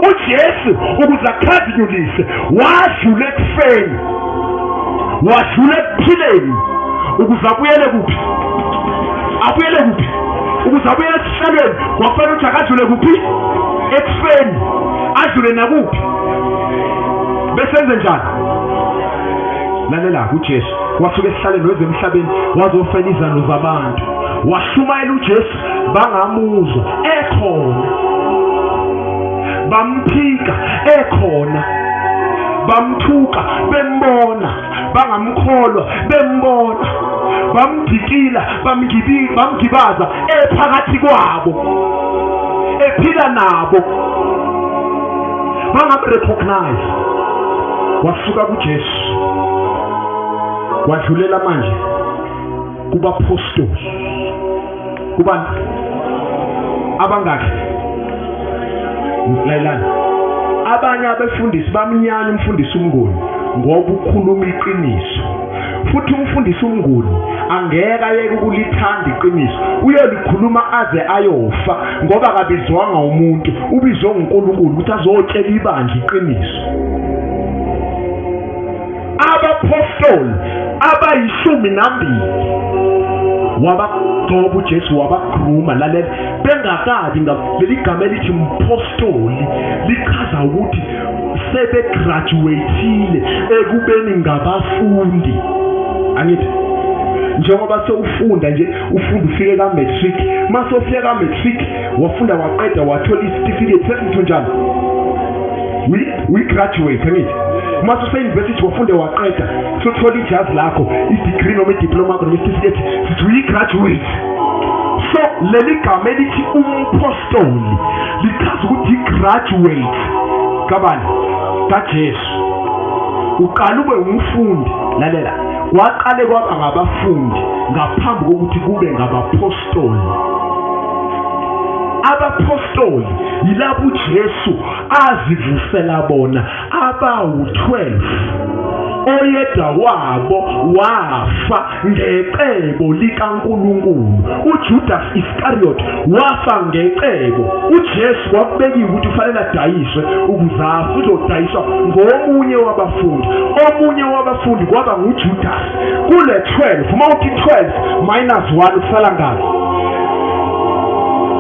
uJesu ukuze akhazimulise wadlula ekufeni, wadlula ekuphileni ukuze abuyele kuphi? Abuyele kuphi? Ukuze abuyele esihlalweni kwafanele ukuthi akadlule kuphi? Ekufeni, adlule nakuphi? Besenze njani? Lalela, uJesu wasuka esihlalweni weze emhlabeni wazofela izano zabantu, washumayela uJesu bangamuzwa ekhona, bamphika ekhona, bamthuka bembona, bangamkholwa bembona, bamdikila bamgibaza ephakathi kwabo, ephila nabo, bangamrecognize. Wasuka kuJesu wadlulela manje kubapostoli. Kubani? Abangaki? Layilana. Abanye abefundisi bamnyanya umfundisi uMnguni ngoba ukhuluma iqiniso. Futhi umfundisi uMnguni angeke ayeke ukulithanda iqiniso, uyolikhuluma aze ayofa ngoba akabizwanga umuntu, ubizwe uNkulunkulu ukuthi azotshela ibandla iqiniso. Abapostoli abayi12 wabagcoba uJesu wabagruma. Lalela, bengakabi leli gama elithi mpostoli lichaza ukuthi sebegraduateile ekubeni ngabafundi. Angithi njengoba sewufunda nje ufunda ufike ka matric, mase ufika ka matric wafunda waqeda wathola certificate sekunto njalo we graduate. Angithi mase use university wafunde waqeda sothola ijazi lakho, i-degree noma i-diploma noma i-certificate, sithi we graduate. So leli gama elithi umpostoli lichaza ukuthi graduate kabani? kaJesu. Uqala ube umfundi. Lalela, waqale kwaba ngabafundi ngaphambi kokuthi kube ngabapostoli. Abapostoli yilabo uJesu azivusela bona abawu-12, oyedwa wabo wafa ngecebo likaNkulunkulu. uJudas Iscariot wafa ngecebo. uJesu kwakubekiwe ukuthi ufanele adayiswe ukuze afe, uzodayiswa ngomunye wabafundi. Omunye wabafundi kwaba nguJudas. Kule 12, uma uthi 12 minus 1 usala ngaphi?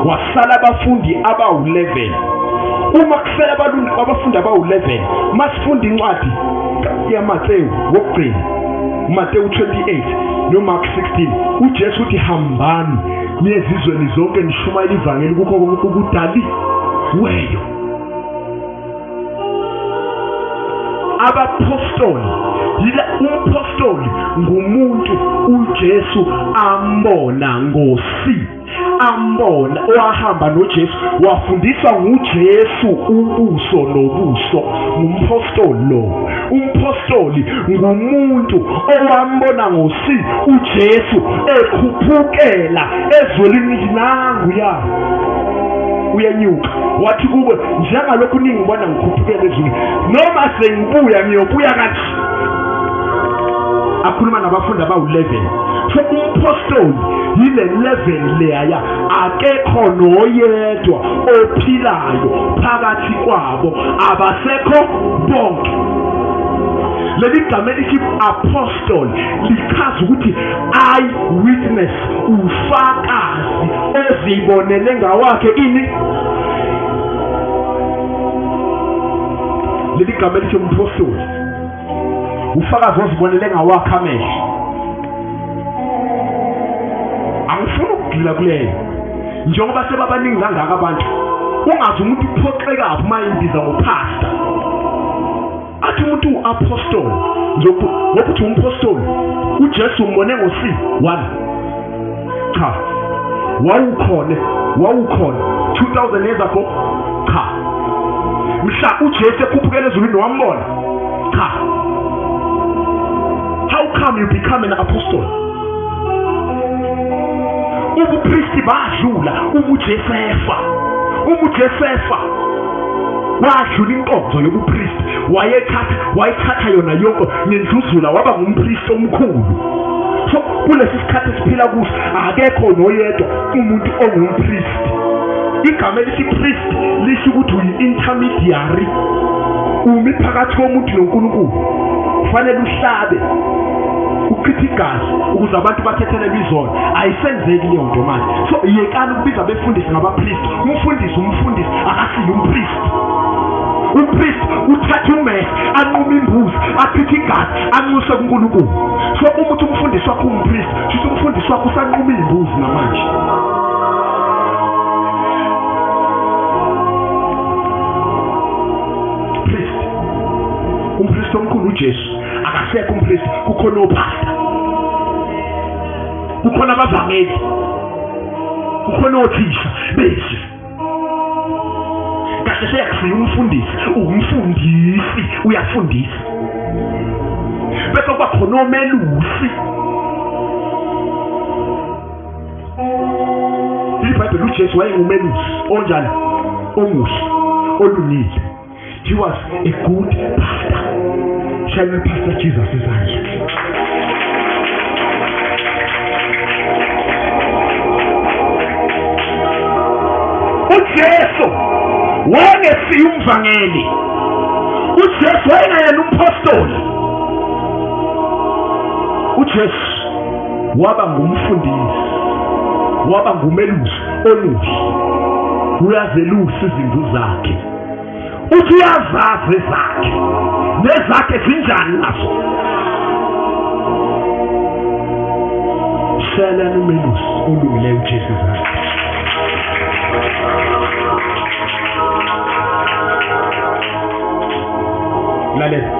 Wasala abafundi abawu-11. Uma kusela abafundi abawu-11, masifunda incwadi yaMateyu wokugcina, Mateyu 28 noMark 16, uJesu uthi hambani nezizweni zonke nishumayele ivangeli kukho konke okudaliweyo. Abapostoli, umpostoli ngumuntu uJesu ambona ngosi, ambona owahamba noJesu, wafundiswa nguJesu ubuso nobuso. Ngumpostoli lo. Umpostoli ngumuntu owambona ngosi uJesu ekhuphukela ezulwini nangu ya uyenyuka, wathi kuwe njengalokhu ningibona ngikhuphukela ezulwini, noma sengibuya ngiyobuya kathi. Akhuluma nabafundi abawu-11. So umpostoli yile level leya, akekho noyedwa ophilayo phakathi kwabo, abasekho bonke. Leli gama elithi apostle lichaza ukuthi eyewitness, ufakazi ezibonele ngawakhe ini. Leli gama elithi umpostoli ufakazi ozibonele ngawakhe amehlo. Angifuni ukugxila kuleyo, njengoba sebabaningi kangaka abantu, ungazi umuntu uphoxeka uma imbiza ngopastor. Athi umuntu u-apostoli, ngokuthi umpostoli uJesu umbone ngosi 1. Cha, wawukhona 2000 years ago. Cha, mhla uJesu ekhuphukela ezulwini wambona. Cha. How come you become an apostle? Ubupristi badlula, ubuJesefa wadlula inkonzo yobupristi, wayethatha yona yonke ngendluzula waba ngumpristi omkhulu. So kulesi sikhathi siphila kuso akekho noyedwa umuntu ongumpriest. Igama elithi priest lisho ukuthi uyi-intermediary, umi phakathi komuntu noNkulunkulu. Kufanele uhlabe uchithe igazi ukuze abantu bathethelele izono. Ayisenzeki leyo nto manje. So yekani ukubiza abefundisi ngabapriest. Umfundisi akasiyo umpriest. Umpriest uthatha ummese anquma imbuzi achithe igazi anxuse kuNkulunkulu. So umuntu umfundisi wakho umpriest, futhi umfundisi wakho usanquma imbuzi namanje. Umpriest omkhulu uJesu akasekho umpriest, kukhona opasta, kukhona abavangeli, kukhona othisha bese. Kahle seyakusiya umfundisi uyafundisa, bese kwakhona omelusi. IBhayibheli uJesu wayengumelusi onjani, omuhle, olungile. He was a good pastor. Shall we Pastor Jesus izandla? uJesu wayengesiye umvangeli. uJesu wayengayena umpostoli. uJesu waba ngumfundisi, waba ngumelusi omuhle, uyazelusa izimvu zakhe. Uthi uyazazi zakhe nezakhe zinjani nazo. Shela umelusi olungileyo uJesu zakhe. Lalela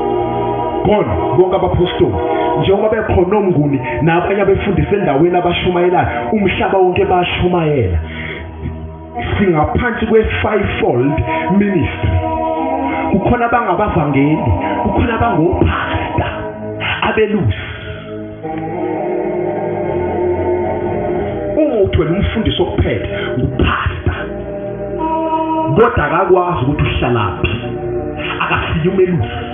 khona bonke abapostoli njengoba bekhona Mnguni nabanye abefundisa endaweni abashumayelayo, umhlaba wonke bayashumayela. Singaphansi kwe-fivefold ministry. Kukhona abangabavangeli, kukhona abangopasta, abelusi. Umuntu umfundisi okuphela ngupasta, kodwa akakwazi ukuthi uhlalaphi, akasiye umelusi.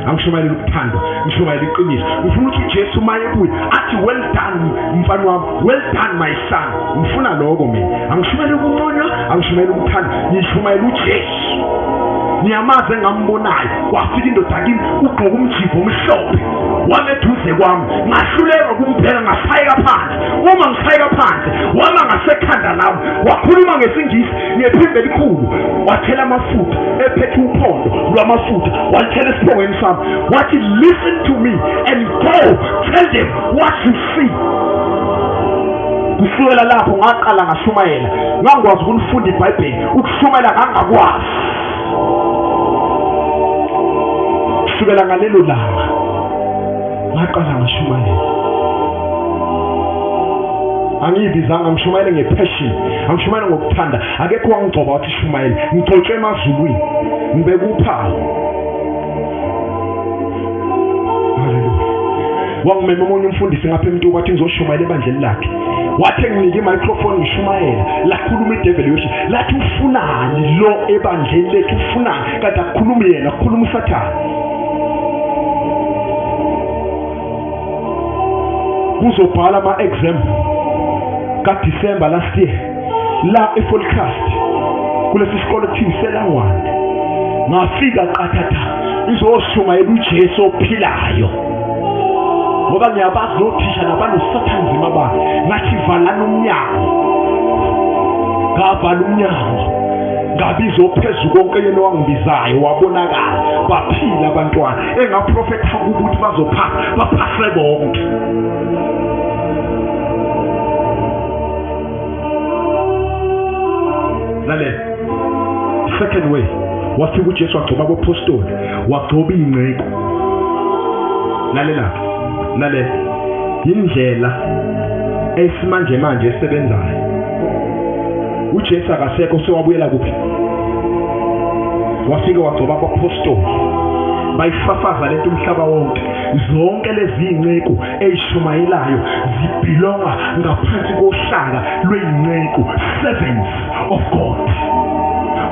Angishumayela ukuthandwa, ngishumayela iqiniso. Ngifuna ukuthi uJesu maye kuye athi well done mfana wami, well done my son. Ngifuna lokho mina. Angishumayela ukunconywa, angishumayela ukuthandwa, ngishumayela uJesu. Niyamazi engambonayo, wafika indoda kimi ugqoka umjivo omhlophe, wameduze kwami, ngahluleka kumbheka, ngasayeka phansi. Uma ngisayeka phansi, wama ngasekhanda lami, wakhuluma ngesingisi ngephimbo elikhulu, wathela amafutha, ephethe uphondo lwamafutha, walithela esiphongweni sami, wathi listen to me and go tell them what you see. Kusukela lapho ngaqala ngashumayela, ngangikwazi ukulifunda iBhayibheli, ukushumayela ngangakwazi. Kusukela ngalelo langa ngaqala ngashumayela. Angiyibizanga ngishumayele ngepassion, angishumayela ngokuthanda. Akekho wangigcoba wathi shumayela, ngigcotshwe emazulwini, ngibeka uphawu. Haleluya. Wangimema omunye umfundisi ngapha eMntu wathi ngizoshumayela ebandleni lakhe. Wathi nginike i-microphone ngishumayela, lakhuluma idevil yoshi, lathi ufunani lo ebandleni lethu, ufunani? Kanti akukhulumi yena, akukhuluma uSathane. Kuzobhala ama-exam kaDisemba last year la eForecast kulesi sikole kuthiwa iSelangwane. Ngafika qathatha izoshumayela uJesu ophilayo, ngoba ngiyabazi othisha nabanosathanzi nzima bani. Ngathi valana umnyango, ngavala umnyango, ngabiza ophezulu konke yena wangibizayo, wabonakala, baphila abantwana engaprofetha ukuthi bazophasa, baphase bonke. Lalela, second way, wafika uJesu wagcoba abapostoli, wagcoba iy'nceku. Lalela indlela esimanje manje esebenzayo. uJesu akasekho, sewabuyela kuphi? Wafika wagcoba abapostoli, bayifafaza lento umhlaba wonke. Zonke lezi iy'nceku ey'shumayelayo zibhilonga ngaphansi kohlaka lwey'nceku, servants of God.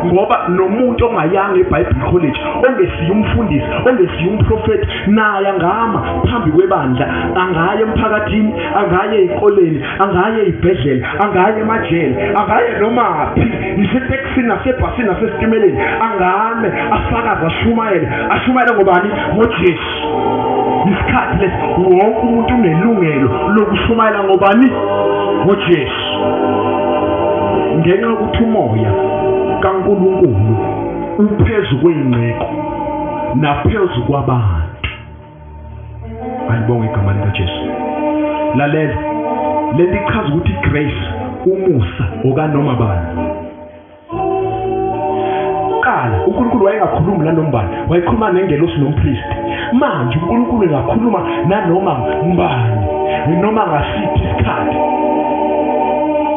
ngoba nomuntu ongayanga eBible College, ongesiye umfundisi, ongesiye umprofeti, naye angama phambi kwebandla, angaye emphakathini, angaye ezikoleni, angaye ezibhedlela, angaye emajele, angaye noma phi, iseteksini nasebhasini nasesitimeleni, angame afakaze ashumayele ngobani? ngoJesu. Isikhathi lesi wonke umuntu unelungelo lokushumayela ngobani? ngoJesu. Ngenxa yokuthi umoya kaNkulunkulu uphezu kwey'ngceko naphezu kwabantu. Alibonge igama likaJesu. Lalela, lento ichaza ukuthi grace, umusa okanoma bani. Qala uNkulunkulu wayengakhulumi nanombani, wayekhuluma nengelosi nompristi. Manje uNkulunkulu engakhuluma nanoma mbani noma ngasiphi isikhathi.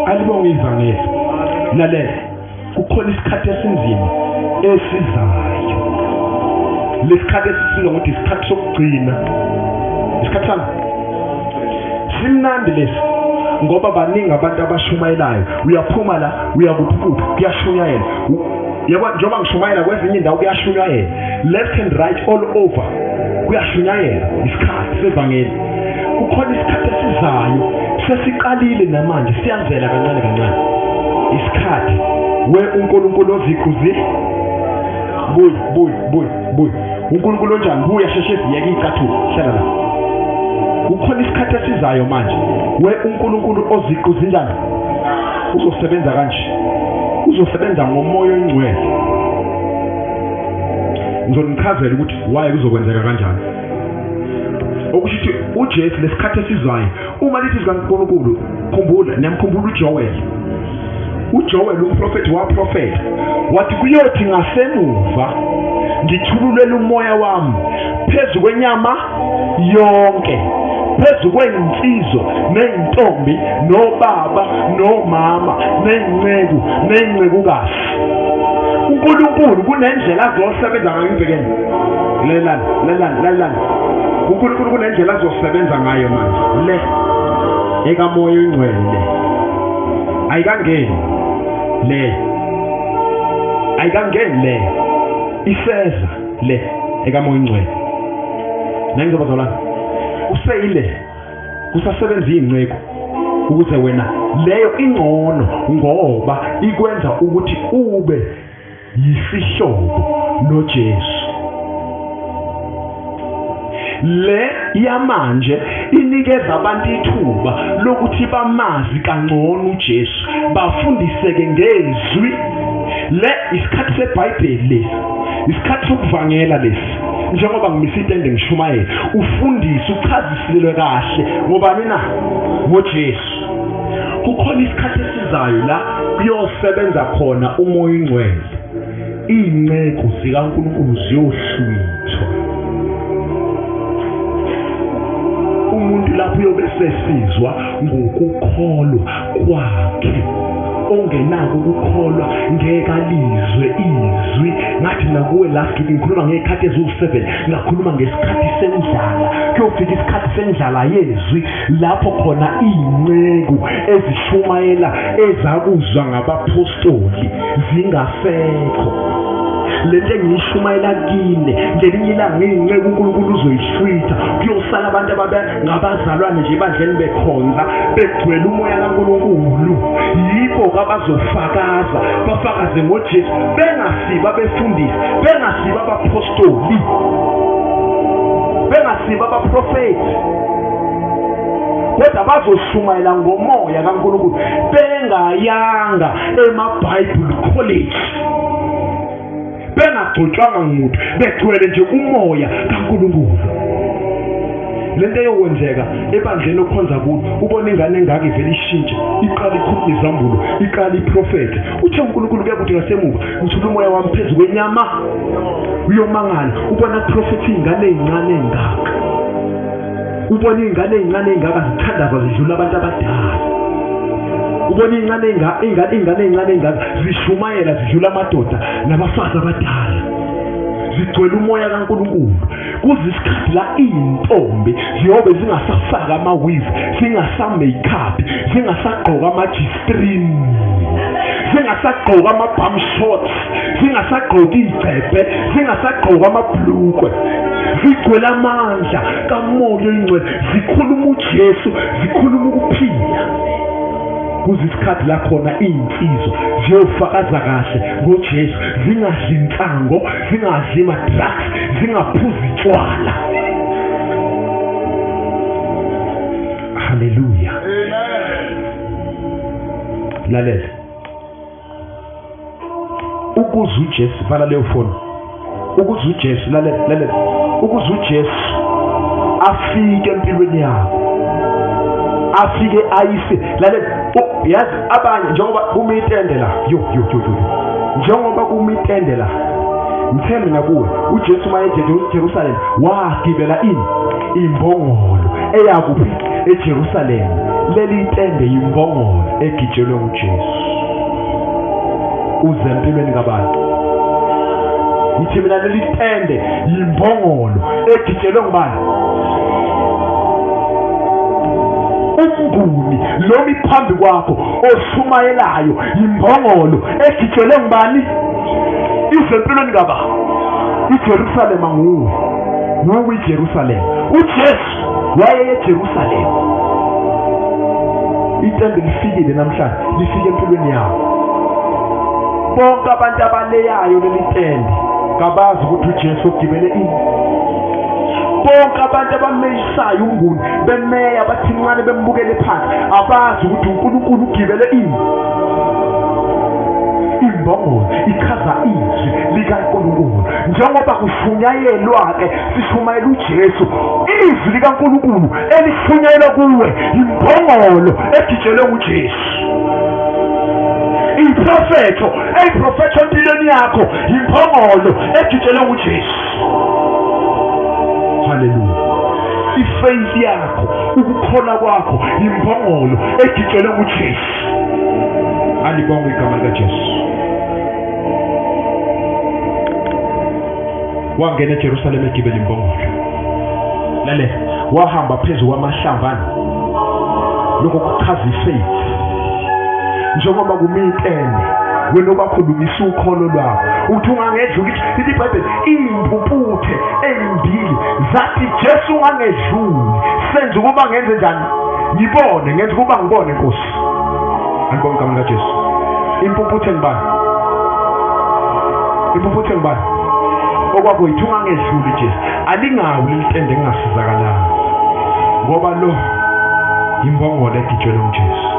Alibonge ivangeli. Lalela, kukhona isikhathi esinzima esizayo. Lesikhathi esisizwa ngokuthi isikhathi sokugcina. Isikhathi sami simnandi lesi, ngoba baningi abantu abashumayelayo. Uyaphuma la, uyakuphupha, kuyashunyayela. Yabo njengoba ngishumayela kwezinye indawo kuyashunyayela. Left and right all over kuyashunyayela. Isikhathi sevangeli. Kukhona isikhathi esizayo, sesiqalile namanje, siyazela kancane kancane. Isikhathi uNkulunkulu ozikhuzi buy uNkulunkulu onjani? Buya sheshe ziyeke icathulo, hlala la. Kukhona isikhathi esizayo manje, uNkulunkulu ozikhuzi njani? Uzosebenza kanje, uzosebenza ngomoya oyingcwele. Ngizonichazela ukuthi why kuzokwenzeka kanjani. Okusho uJesu lesikhathi esizayo, uma lithi kaNkulunkulu, khumbula, niyamkhumbula uJoel umprofeti waprofeta, wathi kuyothi ngasemuva ngithululela umoya wami phezu kwenyama yonke, phezu kwey'nsizwa ney'ntombi nobaba nomama ney'ncekukazi. uNkulunkulu kunendlela azosebenza ngayo imvekeni. Lelani. uNkulunkulu kunendlela azosebenza ngayo manje. Le ekamoya oyingcwele ayikangeni le iseza le ekamoya oyingcwele. Nangizobazolana useyile kusasebenza iy'ngceko ukuze wena leyo ingcono, ngoba ikwenza ukuthi ube yisihlobo noJesu. Le yamanje inikeza abantu ithuba lokuthi bamazi kangcono uJesu, bafundiseke ngezwi. Le isikhathi seBhayibheli lesi, isikhathi sokuvangela lesi. Njengoba ngimisitende ngishumayela, ufundise, uchazisile kahle ngobani na? ngoJesu. Kukhona isikhathi esizayo la kuyosebenza khona umoya oyingcwele, iy'ngceko zikaNkulunkulu ziyohlwithwa. Umuntu lapho uyobe sesizwa ngokukholwa kwakhe. Ongenako ukukholwa ngeke alizwe izwi. Ngathi nakuwe last week ngikhuluma ngezikhathi eziwu7, ngakhuluma ngesikhathi sendlala. Kuyofika isikhathi sendlala yezwi lapho khona iy'ngceku ezishumayela ezakuzwa ngabapostoli zingasekho. Lento engiyishumayela kini ngelinye ilanga iy'ngceku uNkulunkulu uzoyishwitha. Kuyosala abantu ngabazalwane nje ebandleni bekhonza begcwele umoya kaNkulunkulu. Yikho abazofakaza, bafakaze ngoJesu, bengasiba abefundisi, bengasiba abapostoli, bengasiba abaprofeti, kodwa bazoshumayela ngomoya kaNkulunkulu bengayanga emaBible College, bengagcotshwanga ngumuntu, begcwele nje umoya kaNkulunkulu. Lento eyokwenzeka ebandleni okhonza kulo, ubona ingane engaka ivele ishintshe, iqala ikhuluma izambulo, iqala iprofeti. Uthe uNkulunkulu kuyakuthi ngasemuva ngithula umoya wami phezu kwenyama, uyomangala ubona iprofeti ingane ezincane engaka. Ubona ingane ezincane engaka zithandaza zidlula abantu abadala. Ubona ingane ezincane engaka zishumayela zidlula amadoda nabafazi abadala. Zigcwele umoya kaNkulunkulu. Kuze isikhathi la iy'ntombi ziyobe zingasafaka amawivu, zingasamakeup, zingasagqoka ama-G-string, zingasagqoka ama-bum shorts, zingasagqoki izigcebhe, zingasagqoka amabhlukwe, zigcwele amandla kamoya oyingcwele, zikhuluma uJesu, zikhuluma ukuphila. Kuze isikhathi la khona iy'nsizwa ziyofakaza kahle ngoJesu, zingadli insango, zingadli ama-drugs, zingaphuzi utshwala. Haleluya. Lalela, ukuze uJesu, vala leyo foni, ukuze uJesu, lalela, ukuze uJesu afike empilweni yakho, afike ayise, lalela, yazi abanye njengoba kuma itende la, njengoba kuma itende la, ngithembe nakuwe uJesu maye eJerusalem wagibela imbongolo eyakuphi eJerusalem. Leli itende imbongolo egijelwe uJesu. Uze empilweni kabantu, ngithi mina leli tende imbongolo egijelwe ngubani? Umnguni lomi phambi kwakho oshumayelayo, imbongolo egijelwe ngubani? Izempilweni kaba iJerusalem nguwe iJerusalem. uJesu waye eJerusalem. Itende lifikile namhlanje, lifike empilweni yakho. Bonke abantu abaleyayo leli tende kabazi ukuthi uJesu ugibele bonke abantu abameyisayo umnguni bemeya bathincane bembukele phansi abazi ukuthi uNkulunkulu ugibele imbongolo ichaza izwi likaNkulunkulu. Njengoba kushunyayelwa-ke sishumayela uJesu, izwi likaNkulunkulu elishunyayelwa kuwe imbongolo egijelwe uJesu. Iprofetho eyiprofetho empilweni yakho imbongolo egijelwe uJesu. Haleluya. Ifaith yakho, ukukholwa kwakho imbongolo egijelwe uJesu. Alibonge igama likaJesu. Wangena eJerusalem egibela imbongolo. Lalela, wahamba phezu kwamahlambana. Lokho kuchaza ifaith. Njengoba kumitende wena obakhulumisa ukholo lwabo, uthi ungangedla ukuthi lithi iBhayibheli impumputhe ezimbili zathi Jesu ungangedluli, senze ukuba ngenze njani? Ngibone, ngenze ukuba ngibone Nkosi. Alibonge igama likaJesu. Impumputhe ngibani? Impumputhe ngibani? Okwakho yithi ungangedluli Jesu. Alingawu lelitende ngingasizakalanga, ngoba lo imbongolo egijelwe uJesu.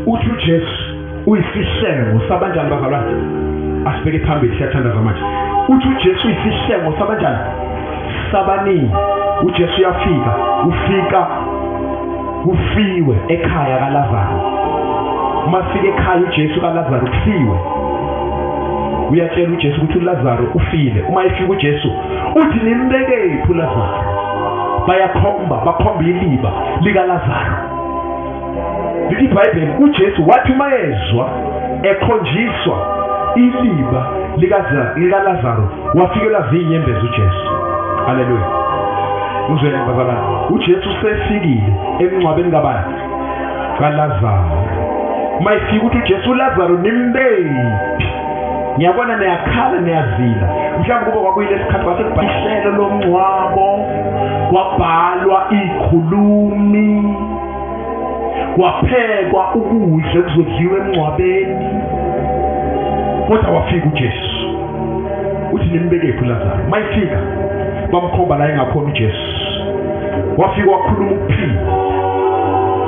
Uthi uJesu uyisihlengo sabanjani bazalwane? Asibeke phambili, siyathandaza manje. Uthi uJesu uyisihlengo sabanjani? Sabaningi. uJesu ufika ufiwe ekhaya kaLazaro. Mafika ekhaya uJesu kaLazaro ufiwe, uyatshela uJesu ukuthi uLazaro ufile. Uma efika uJesu uthi nimbekephi uLazaro? Bakhomba iliba likaLazaro. Lithi iBhayibheli uJesu wathi uma ezwa ekhonjiswa iliba likaLazaro wafikelwa zinyembezi uJesu. Haleluya. Uzwele bazalwane, uJesu sefikile emngcwabeni kabani? kaLazaro. Uma efika ukuthi uJesu uLazaro nimbekephi? Ngiyabona niyakhala niyazila. Mhlawumbe kuba kwakuyile sikhathi kwasekubhalishelo lomngcwabo, kwabhalwa ikhulumi, kwaphekwa ukudla kuzodliwa emngcwabeni. Kodwa wafika uJesu uthi nimbekephi uLazaro. Mayifika bamkhomba la engakhona uJesu. Wafika wakhuluma ukuphila,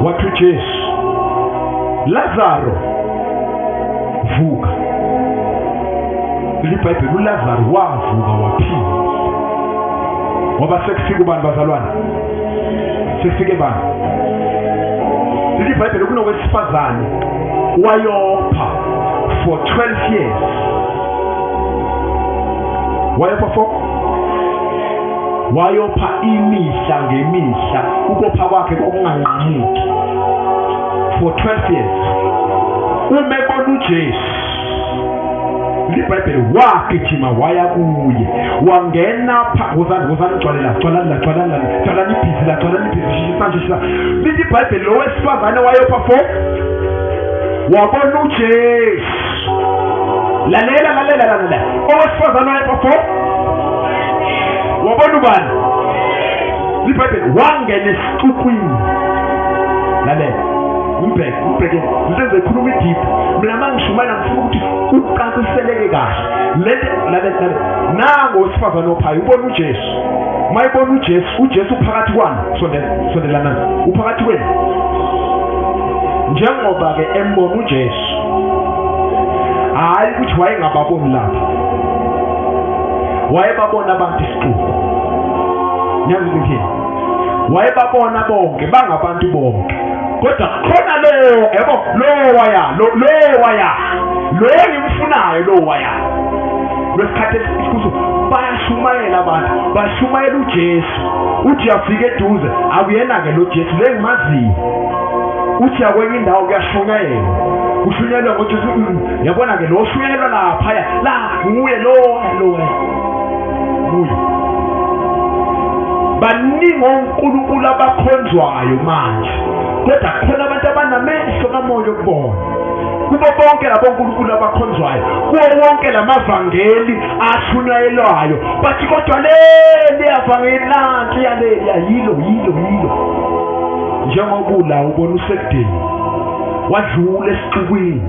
wathi uJesu, Lazaro vuka. iBhayibheli uLazaro wavuka waphila. Ngoba sekufika ubani bazalwane? Sekufike bani? iBhayibheli kunowesifazane wayopha for 12 years. wayopha 4 wayopha imihla ngemihla ukopha kwakhe kokunganqamuki for 12 years. Uma ebona uJesu iBhayibheli wagijima waya kuye wangena wozani gcwalani ibhizi shisa lithi iBhayibheli lo wesifazane wayopha 4 wabona uJesu. Lalela owesifazane wayopha 4 wabona ubani? iBhayibheli wangena esixukwini. Lalela umbheke ngisenze ikhuluma idiphu mina mangishumayela ngifuna ukuthi uqaqiseleke kahle lento nango owesifazane ophayo ubona uJesu. Mayibona uJesu uphakathi kwani? Sondelana uphakathi kwenu. Njengoba ke embona uJesu hayi ukuthi wayengababoni lapha, wayebabona abantu isixuku. Nyazi ngithini? Wayebabona bonke bangabantu bonke, kodwa khona lo waya lo engimfunayo lo waya lesikhathi esikuso bayashumayela abantu, bashumayela uJesu. Uthi afike eduze akuyena ke lo Jesu lengimaziyo. Uthi akwenye indawo kuyashunyayelwa, kushunyelwa ngoJesu. Yabona ke lo shunyelwa lapha la nguye lo nguye. Baningi onkulunkulu abakhonzwayo manje, kodwa khona abantu abanamehlo kamoya okubona. Kubo bonke labo onkulunkulu abakhonzwayo, kuwo wonke lamavangeli ashunyayelwayo, bathi kodwa le avangeli lanti yaleya yilo. Njengokula ubona usekudeni wadlula esixukwini,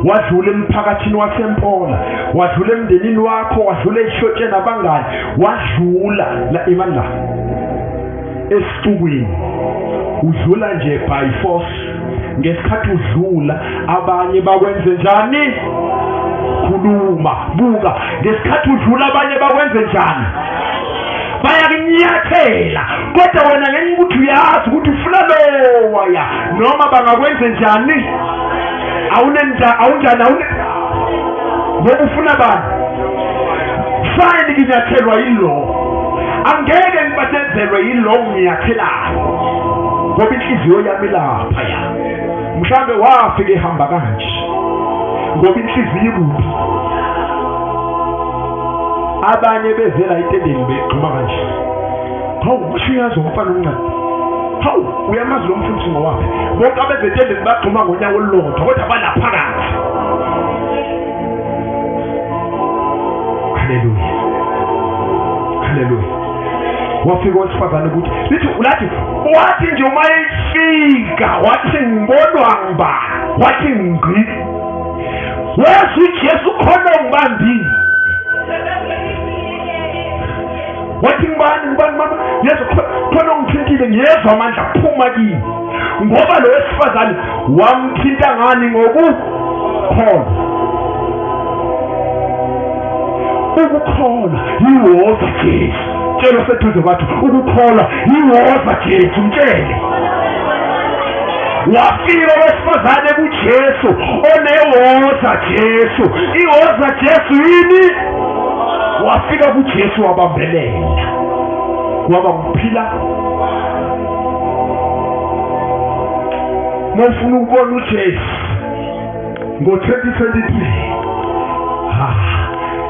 wadlula emphakathini wasempola, wadlula emndenini wakho, wadlula ehlotsheni abangani, wadlula la imani la esixukwini. Udlula nje by force. Ngesikhathi udlula abanye bakwenze njani? Khuluma, buka. Ngesikhathi udlula abanye bakwenze njani? Bayakunyathela. Kodwa wena ngeke ukuthi uyazi ukuthi ufuna lo waya noma bangakwenze njani? Awunjani ngoba ufuna bani? Fine nginyathelwa yilo. Angeke ngibatenzelwe yilo ngiyathelayo. Ngoba inhliziyo yami lapha ya. Mhlambe wafike ehamba kanje. Ngoba inhliziyo ibubi. Abanye bevela itendeni begxuma kanje. Hawu ushiyazo umfana omncane. Hawu uyamazi lo mfundisi ngowaphi? Bonke abezetendeni bagxuma ngonyawo olulodwa kodwa balaphakathi. Haleluya. Wafika owesifazane ukuthi lithi wathi nje uma efika wathi sengibonwa ngibani, wathi ngqi wesu Jesu khona ngibambini. Wathi ngibani mama? Yesu khona ngithintile, ngiyezwa amandla aphuma kimi. Ngoba lo wesifazane wamthinta ngani? Ngokukholwa. Ukukholwa yiwoza Jesu. Tshelo seduze kwathi ukukholwa yiwoza Jesu. Mtshele wafika owesifazane kuJesu onewoza Jesu. Iwoza Jesu yini? Wafika kuJesu wabambelela, waba kuphila. Mufuna ukubona uJesu ngo-2023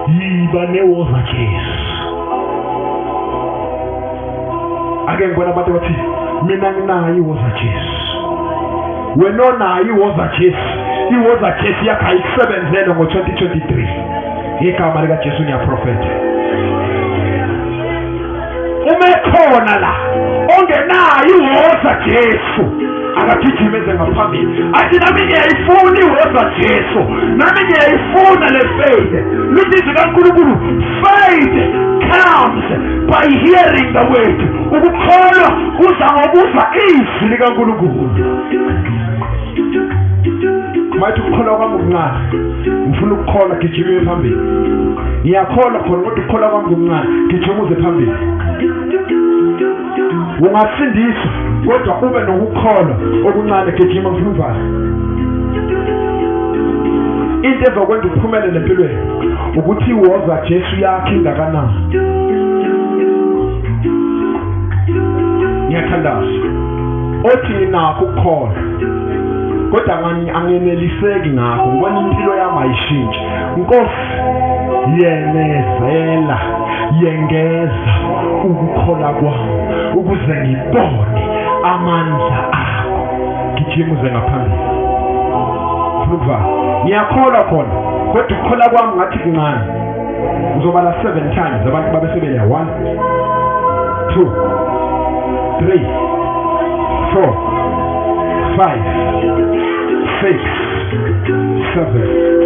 yiba newoza Jesu. Ake ngibona abantu bathi mina nginayo iwoza Jesu. Wena onayo iwoza Jesu, iwoza Jesu yakhe ayikusebenzele ngo-2023. Igama lika Jesu ngiyaprofetha. Umekhona la ongenayo iwoza Jesu, akagijimeze ngaphambili athi nami ngiyayifuna iwoza Jesu, nami ngiyayifuna le faith. Lizwi kaNkulunkulu, faith comes by hearing the word. Ukukholwa kuza ngokuzwa izwi likaNkulunkulu. Mayithi ukukholwa kwami okuncane, ngifuna ukukholwa gijime phambili. Ngiyakholwa khona kodwa ukukholwa kwami okuncane, gijumuze phambili. Ungasindiswa kodwa ube nokukholwa okuncane, gijima mfumbayo. Into ezokwenza uphumelele empilweni ukuthi woza Jesu yakhe ingakanani. Ngiyathandaza othi nakho ukukholwa kodwa angeneliseki ngakho ngibona impilo yami ayishintshe. Nkosi yenezela yengeza ukukholwa kwami ukuze ngibone amandla akho. Ngijimuze ngaphambili futhi ngiyakholwa khona kodwa ukukholwa kwami ngathi kuncane. Ngizobala 7 times abantu babesebele 1 2 3 4 5 6 7.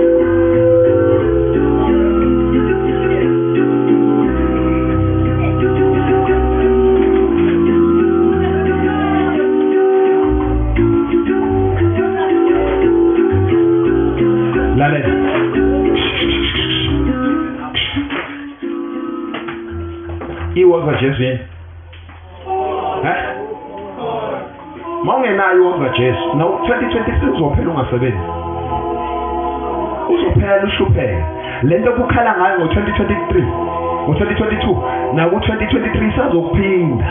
Iwoza Jesu yini? Mawungenayo iwoza Jesu na 2026 uzophela ungasebenzi. Uzophela ushupheka. Lento okukhala ngayo ngo2023, ngo2022 na ku2023 sizokuphinda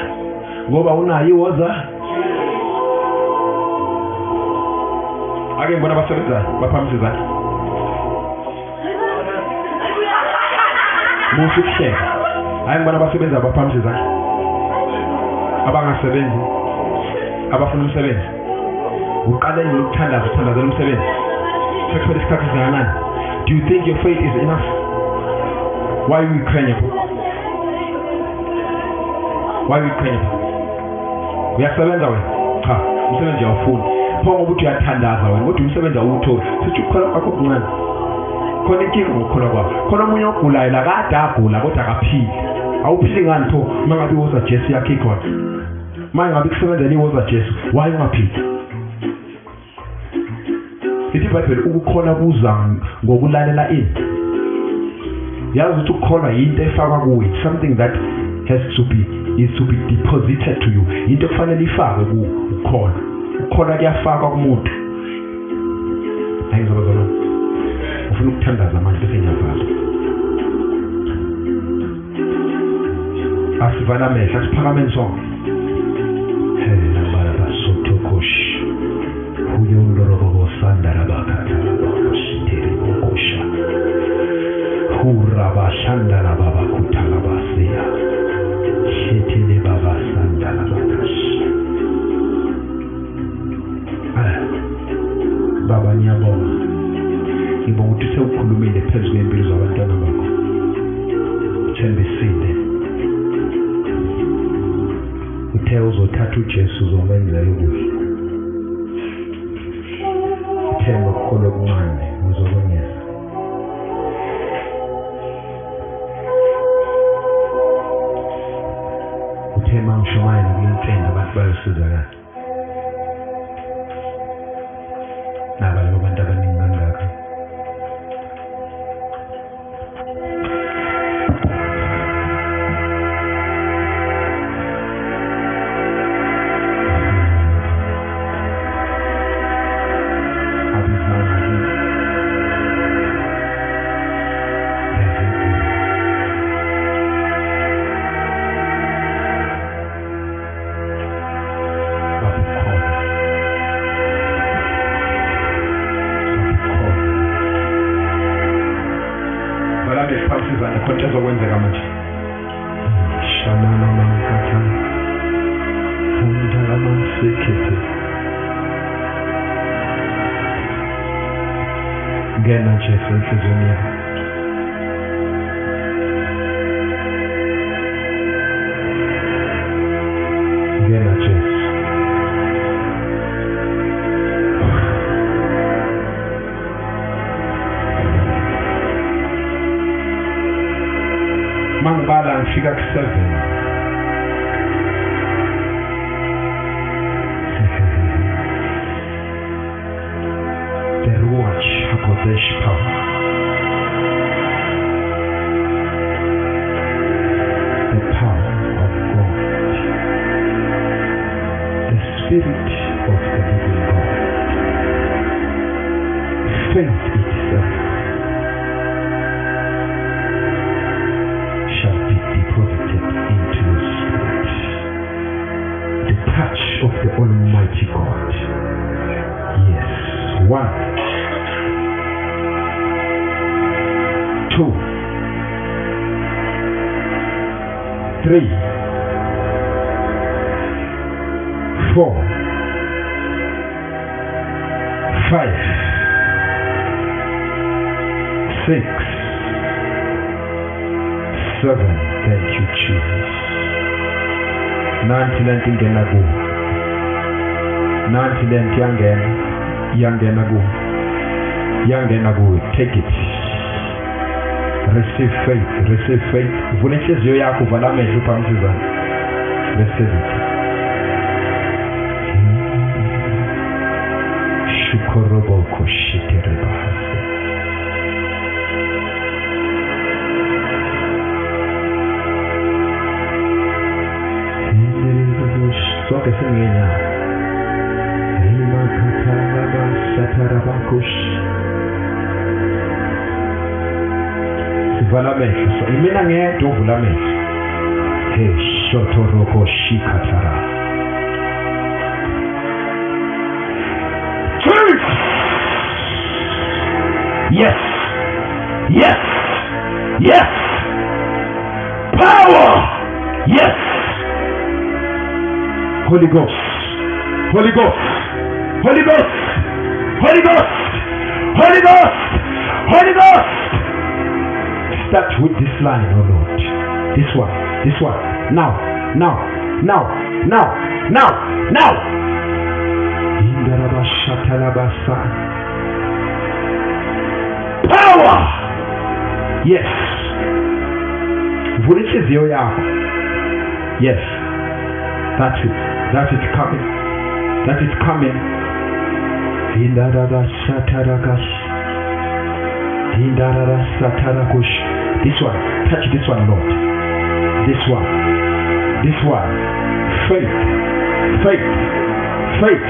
ngoba unayo iwoza. Ake ngibona abasebenzayo baphamisa musukuhleka. Hayi ngibona abasebenza abaphamisa izandla. Abangasebenzi abafuna umsebenzi. Uqale ngokuthandaza uthandazela umsebenzi. Sekufela isikhathi esingakanani? Do you think your faith is enough? Why are you crying? Why are you crying? Uyasebenza wena? Cha, umsebenzi awufuni. Pho ngoba uthi uyathandaza wena kodwa umsebenzi awutholi. Sithi ukukholwa kwakho kuncane. Khona inkinga ngokukholwa kwakho. Khona umunye ogulayo la kade agula kodwa akaphili. Awuphili ngani pho mangabe iwoza Jesu yakhe ikhona? Mangabe kusebenzela iwoza Jesu, why ungaphili? Ithi iBhayibheli ukukholwa kuza ngokulalela ini. Yazi ukuthi ukukholwa into efakwa kuwe, something that has to be deposited to you. Into kufanele ifakwe kuwe ukukholwa. Ukukholwa kuyafakwa kumuntu. Ayizobona. Ufuna ukuthandaza manje bese ngiyavala. Asivala amehlo, asiphakameni sonke. Nabala basotho koshi. Uyondororo sandara bakata bakashiteri bokosha. Huraba shandara baba kutala basia. Shitele baba sandara bakash. Baba nyabonga. Ngibonga ukuthi sewukhulumile phezulu kwempilo zabantwana bakho. Thembisile. Uthe uzothatha uJesu uzomenzela ukuthi. Themba ukukholwa okuncane uzokwenza. Uthemba ngishomayela kulentendo abantu bayosizakala. Nabanye abantu abaningi kangaka. Ngena Jesu enhlizweni yakho. Ngena Jesu. Mangibala ngifika ku7. Hakodesh power. The power of God. The Spirit of the living God. Faith itself. 1, 2, 3, 4, 5, 6, 7. Thank you, Jesus. Nanti lenti ngena ku. Nanti lenti yangena ku. Take it. Receive faith. Receive faith. Vula inhliziyo yakho, vala amehlo phambi kwami. Receive it. Shukoroboko shitereba. Sonke singenya. Rima katalaba satarabakush. Sivala amehlo. So imina ngedwa uvula amehlo. Hey, shotoroko shikatara. Yes. Yes. Yes. Power. Yes. Holy Ghost. Holy Ghost. Holy Ghost. Holy Ghost. Holy Ghost. Holy Ghost. Start with this line, oh Lord. This one. This one. Now. Now. Now. Now. Now. Now. Power. Yes. Vulichizio yako. Yes. That's it. That is coming. That is coming. This one. Touch this one, Lord. This one. This one. Faith. Faith. Faith.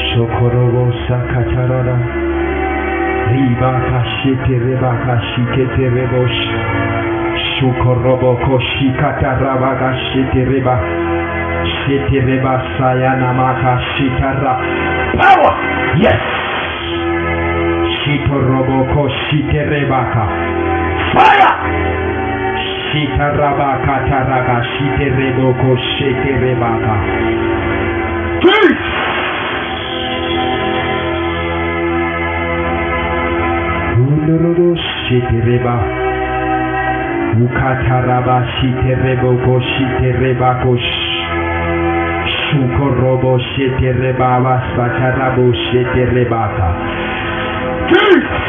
Shokorobo sakatarara. Ribaka shite rebaka shikete rebosh. Shukorobo koshikata rabaka shite reba. Shite reba sayana maka shitara. Power! Yes! Shitorobo koshite rebaka. Fire! Shita rabaka taraga shite rebo koshite rebaka. Peace! Ulorodo shite reba. Ukataraba shite rebo koshite reba kosh. Shukorobo shite reba wasatarabo shite rebaka. Jesus!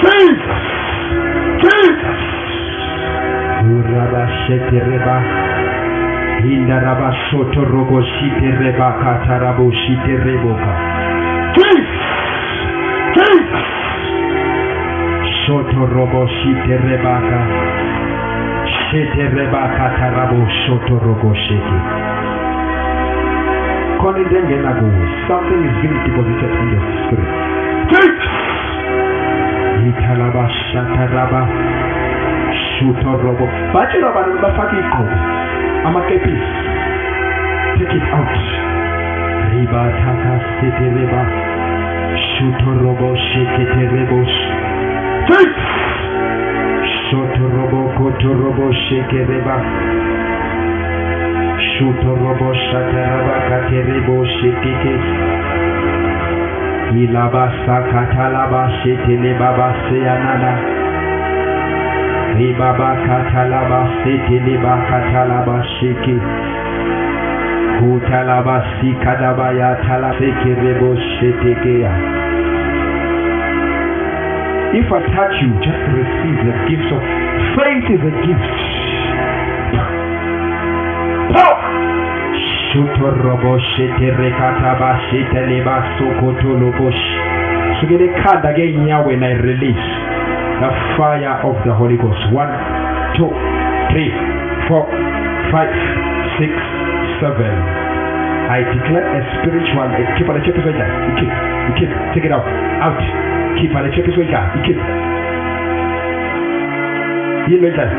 Jesus! Jesus! Uraba shite reba. Indaraba soto robo shite rebaka tarabo shite reboka. Jesus! Jesus! Soto robo shite rebaka. Shite rebaka tarabo soto robo shite. Something is being deposited in your spirit. Italaba shataraba shuto robo. Bachiraba nubafaki ko. Amakepis. Take it out. Riba taka sete reba. Shuto robo shekete rebos. Shuto robo koto robo sheke reba. Shuto robo shataraba katerebo shekeke. Ilaba sakatalaba shetele baba seyanana. Ribaba katalaba setele bakatalaba sheke. Kutalaba sikadaba ya tala seke rebo shetekeya. If I touch you, just receive the gift of faith is a gift. Shutorobo shetere kataba shetele basokotolobosh. So get a card again here when I release the fire of the Holy Ghost. 1, 2, 3, 4, 5, 6, 7. I declare a spiritual. Keep on the chip is you keep. Take it out. Keep on the chip is you keep. You know that.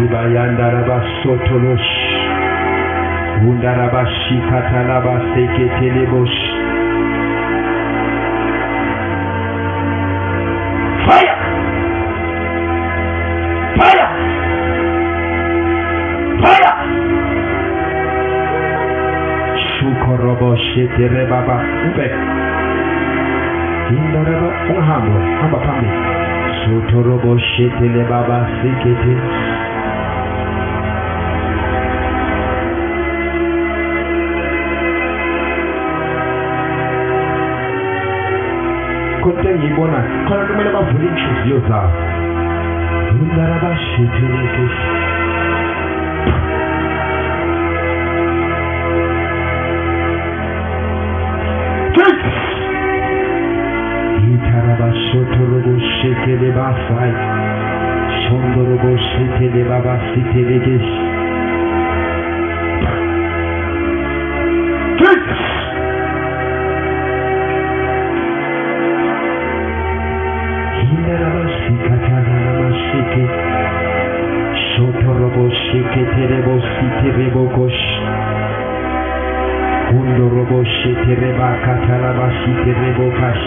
Ibayandaraba sotolosh. Undaraba shikatalaba seketelebosh. Shokorobo shetere baba. Mpe. Indoreba unhambo. Hamba pambi. Sotorobo shetere baba sikete. Konte ngibona khona kumele bavule inhliziyo zabo. Undaraba shetere kesh. Itaraba shotorobo shekele basai. Shondorobo shekele baba sitele kesh. Shotorobo sheketerebo siterebo kosh. Undorobo shetereba kataraba siterebo kash.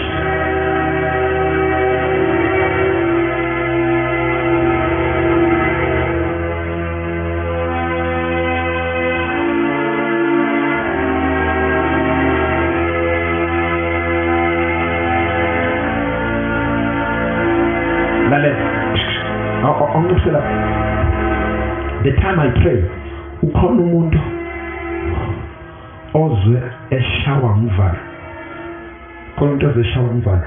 The time I pray, ukhona umuntu ozwe eshawa ngivalo. Khona umuntu ozwe eshawa ngivalo.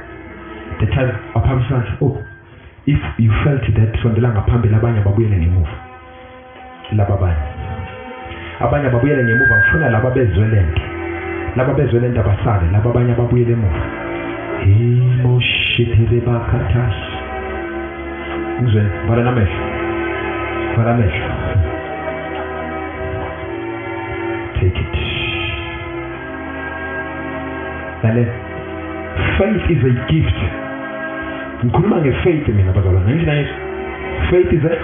The time aphamisa oh, if you felt that sondela ngaphambili abanye babuyele ngemuva. Laba abanye babuyele ngemuva ngifuna laba bezwe lento. Laba bezwe lento abasale, laba abanye ababuyele emuva. Imoshitele bakatash. Ngizwe bala namehlo. Take it. And faith is a gift. Ngikhuluma ngefaith mina bazalwane. Ngizina nje faith is a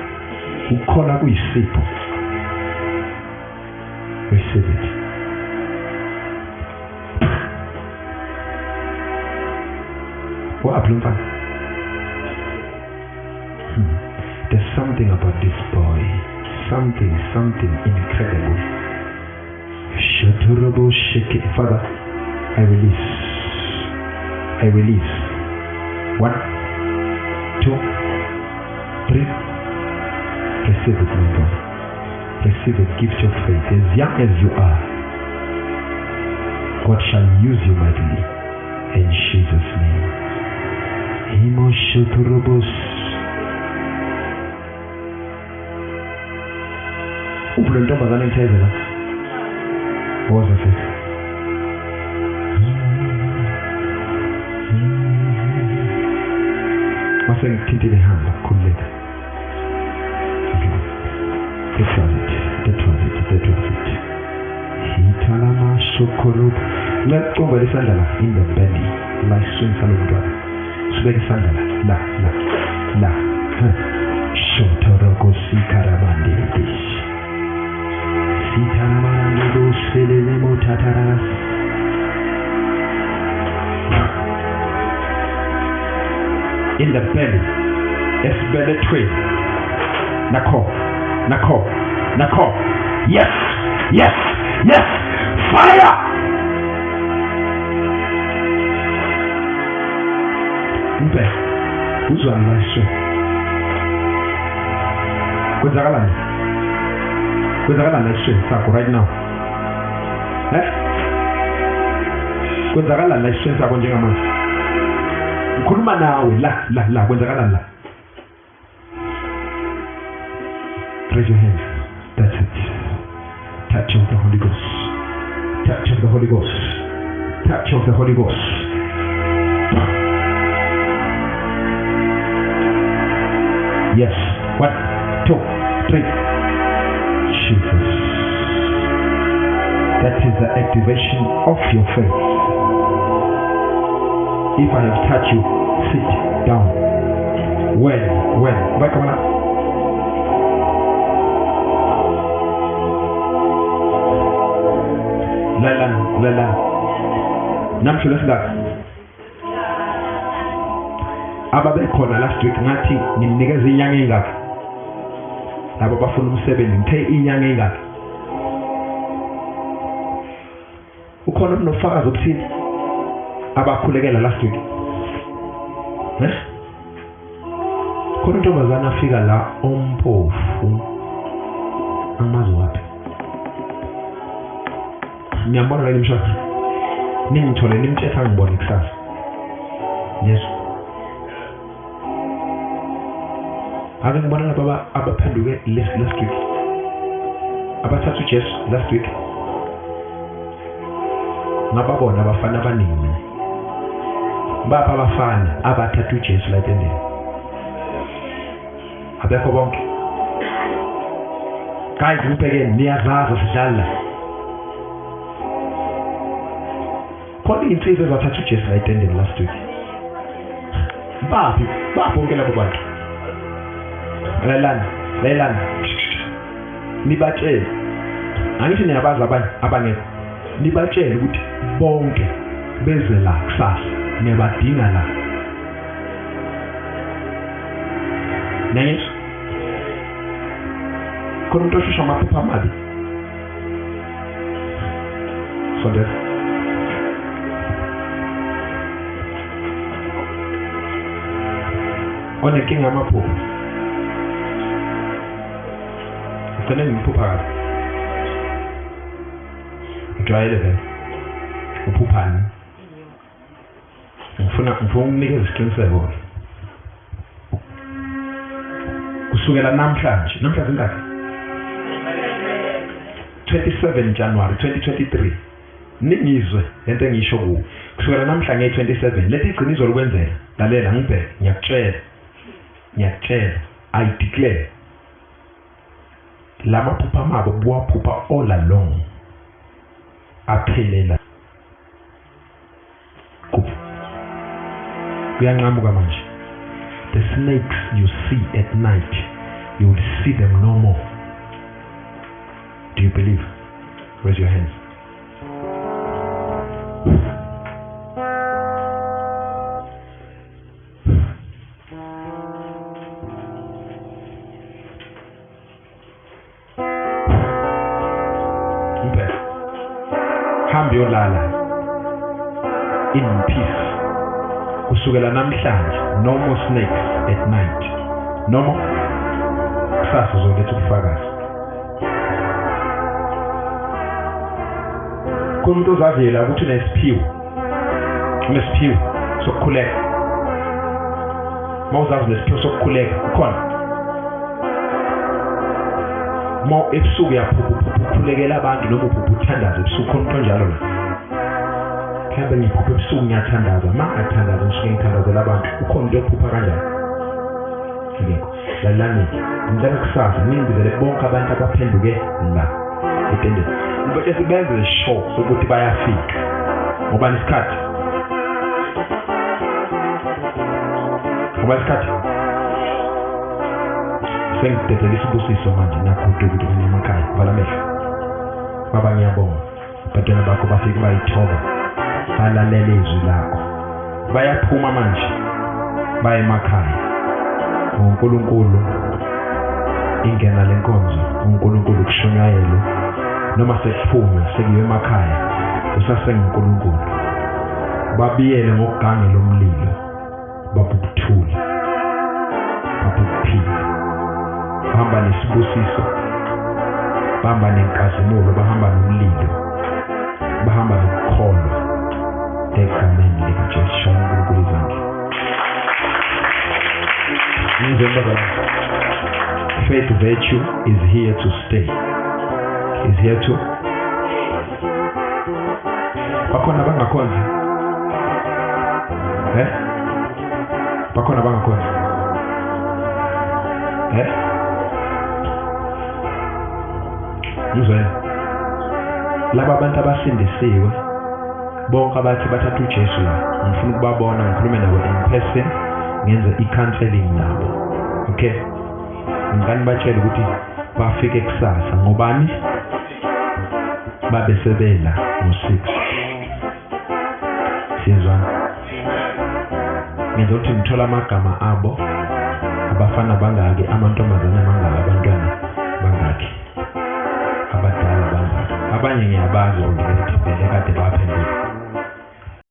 ukhola kuyisipho. Receive it. What happened? There's something about this boy. Something incredible. Shatorobo shake it. Father, I release. 1, 2, 3. Receive it, my God. Receive it. Gift of faith. As young as you are, God shall use you mightily. In Jesus' name. Imo Shatorobos. Upule ntombazane ngithezela. Woza sisi. Mase ngithintile hamba khululeka. That was it. Hitalama shokoro. Laqomba isandla la in the belly. La swing salomntwana. Sibeka isandla la. Shotoroko sikaramande. In the belly, it's belly tree. Nako. Yes. Fire! Mpe, uzwa nlasho. Kwenzakala nlasho sakho right now. Kwenzakala nlasho sakho njengamanje. Ngikhuluma nawe la kwenzakala la. Raise your hands. That's it. Touch of the Holy Ghost. Touch of the Holy Ghost. Touch of the Holy Ghost. Yes. 1, 2, 3. Jesus. That is the activation of your faith. If I have touched you, sit down. When? Back on. Lala. Namshula sila. Ababe khona last week ngathi ngimnikeza inyanga engaka. Labo bafuna umsebenzi ngithe inyanga engaka. ukhona unofakazi ukuthini abakhulekela last week khona intombazana afika la omphofu amazi wapi ngiyambona la imshaka ningithole nimthetha ngibone kusasa yes ake ngibona laba abaphenduke last week abathathu Jesu last week ngababona abafana abaningi bapha abafana abathathu Jesu la entendeni abekho bonke guys ngibheke niyazaza sidlala khona insizwe ebathathu Jesu la entendeni last week bonke labo bantu lalana nibatshele angithi niyabaza abangekho nibatshele ukuthi bonke beze la kusasa niyabadinga la nangitsho khona umuntu oshusha amaphupha amabi sondela onenkinga amaphupha ugcine ngiphupha kabi ujwayele vele uphuphani ngifuna ukunikeza isiqiniseko kusukela namhlanje ingakho 27 January 2023 ningizwe lento engisho ku kusukela namhlanje 27 lethi igciniso lokwenzela lalela ngibheke ngiyakutshela I declare lama phupha mabo buwaphupha all along aphelela kuyanqamuka manje the snakes you see at night you will see them no more. Do you believe? Raise your hands. Hambe yolala in peace. Kusukela namhlanje no more snakes at night. No more. Kusasa uzoletha ubufakazi. Kumuntu ozavela ukuthi unesiphiwo sokukhuleka. Mawuzazi nesiphiwo sokukhuleka ukhona. Ebusuku yaphuphukhulekela abantu noma uphuputhandaza ebusuku khona njalo la. Mhlawumbe ngiphupha ebusuku ngiyathandaza mangathandaza ngisuke ngithandazela abantu ukhona into yokuphupha kanjalo. Ngikho lalani ngicela kusasa ningizele bonke abantu abaphenduke la etendeni. Ubeke sibenze show ukuthi bayafika. Ngoba isikhathi. Sengidedela isibusiso manje nakho ukuthi emakhaya vala amehlo. Baba ngiyabonga. Abantwana bakho bafike bayithoba. Balalele izwi lakho. Bayaphuma manje. Baya emakhaya. uNkulunkulu ingena lenkonzo uNkulunkulu kushonyayelo noma sekuphuma sekuyiwe emakhaya usasenguNkulunkulu babiyele ngokugangela umlilo babukuthula babukuphila bahamba nesibusiso bahamba nenkazimulo bahamba nomlilo bahamba nokukholwa egameni likaJesu uNkulunkulu izandla. Faith virtue is here to stay. Is here to. Bakona bangakhonza. Bakona bangakhonza. Yizwe. Laba abantu abasindisiwe bonke abathi bathatha uJesu la. Ngifuna ukubabona ngikhulume nabo in person. Ngenza i-counseling nabo. Okay. Ngani batshela ukuthi bafike kusasa ngobani babesebela ngo6. Sizwa. Ngizothi ngithola amagama abo abafana bangaki amantombazana mangaki abantwana bangaki abadala bangaki abanye ngiyabazi ukuthi beleka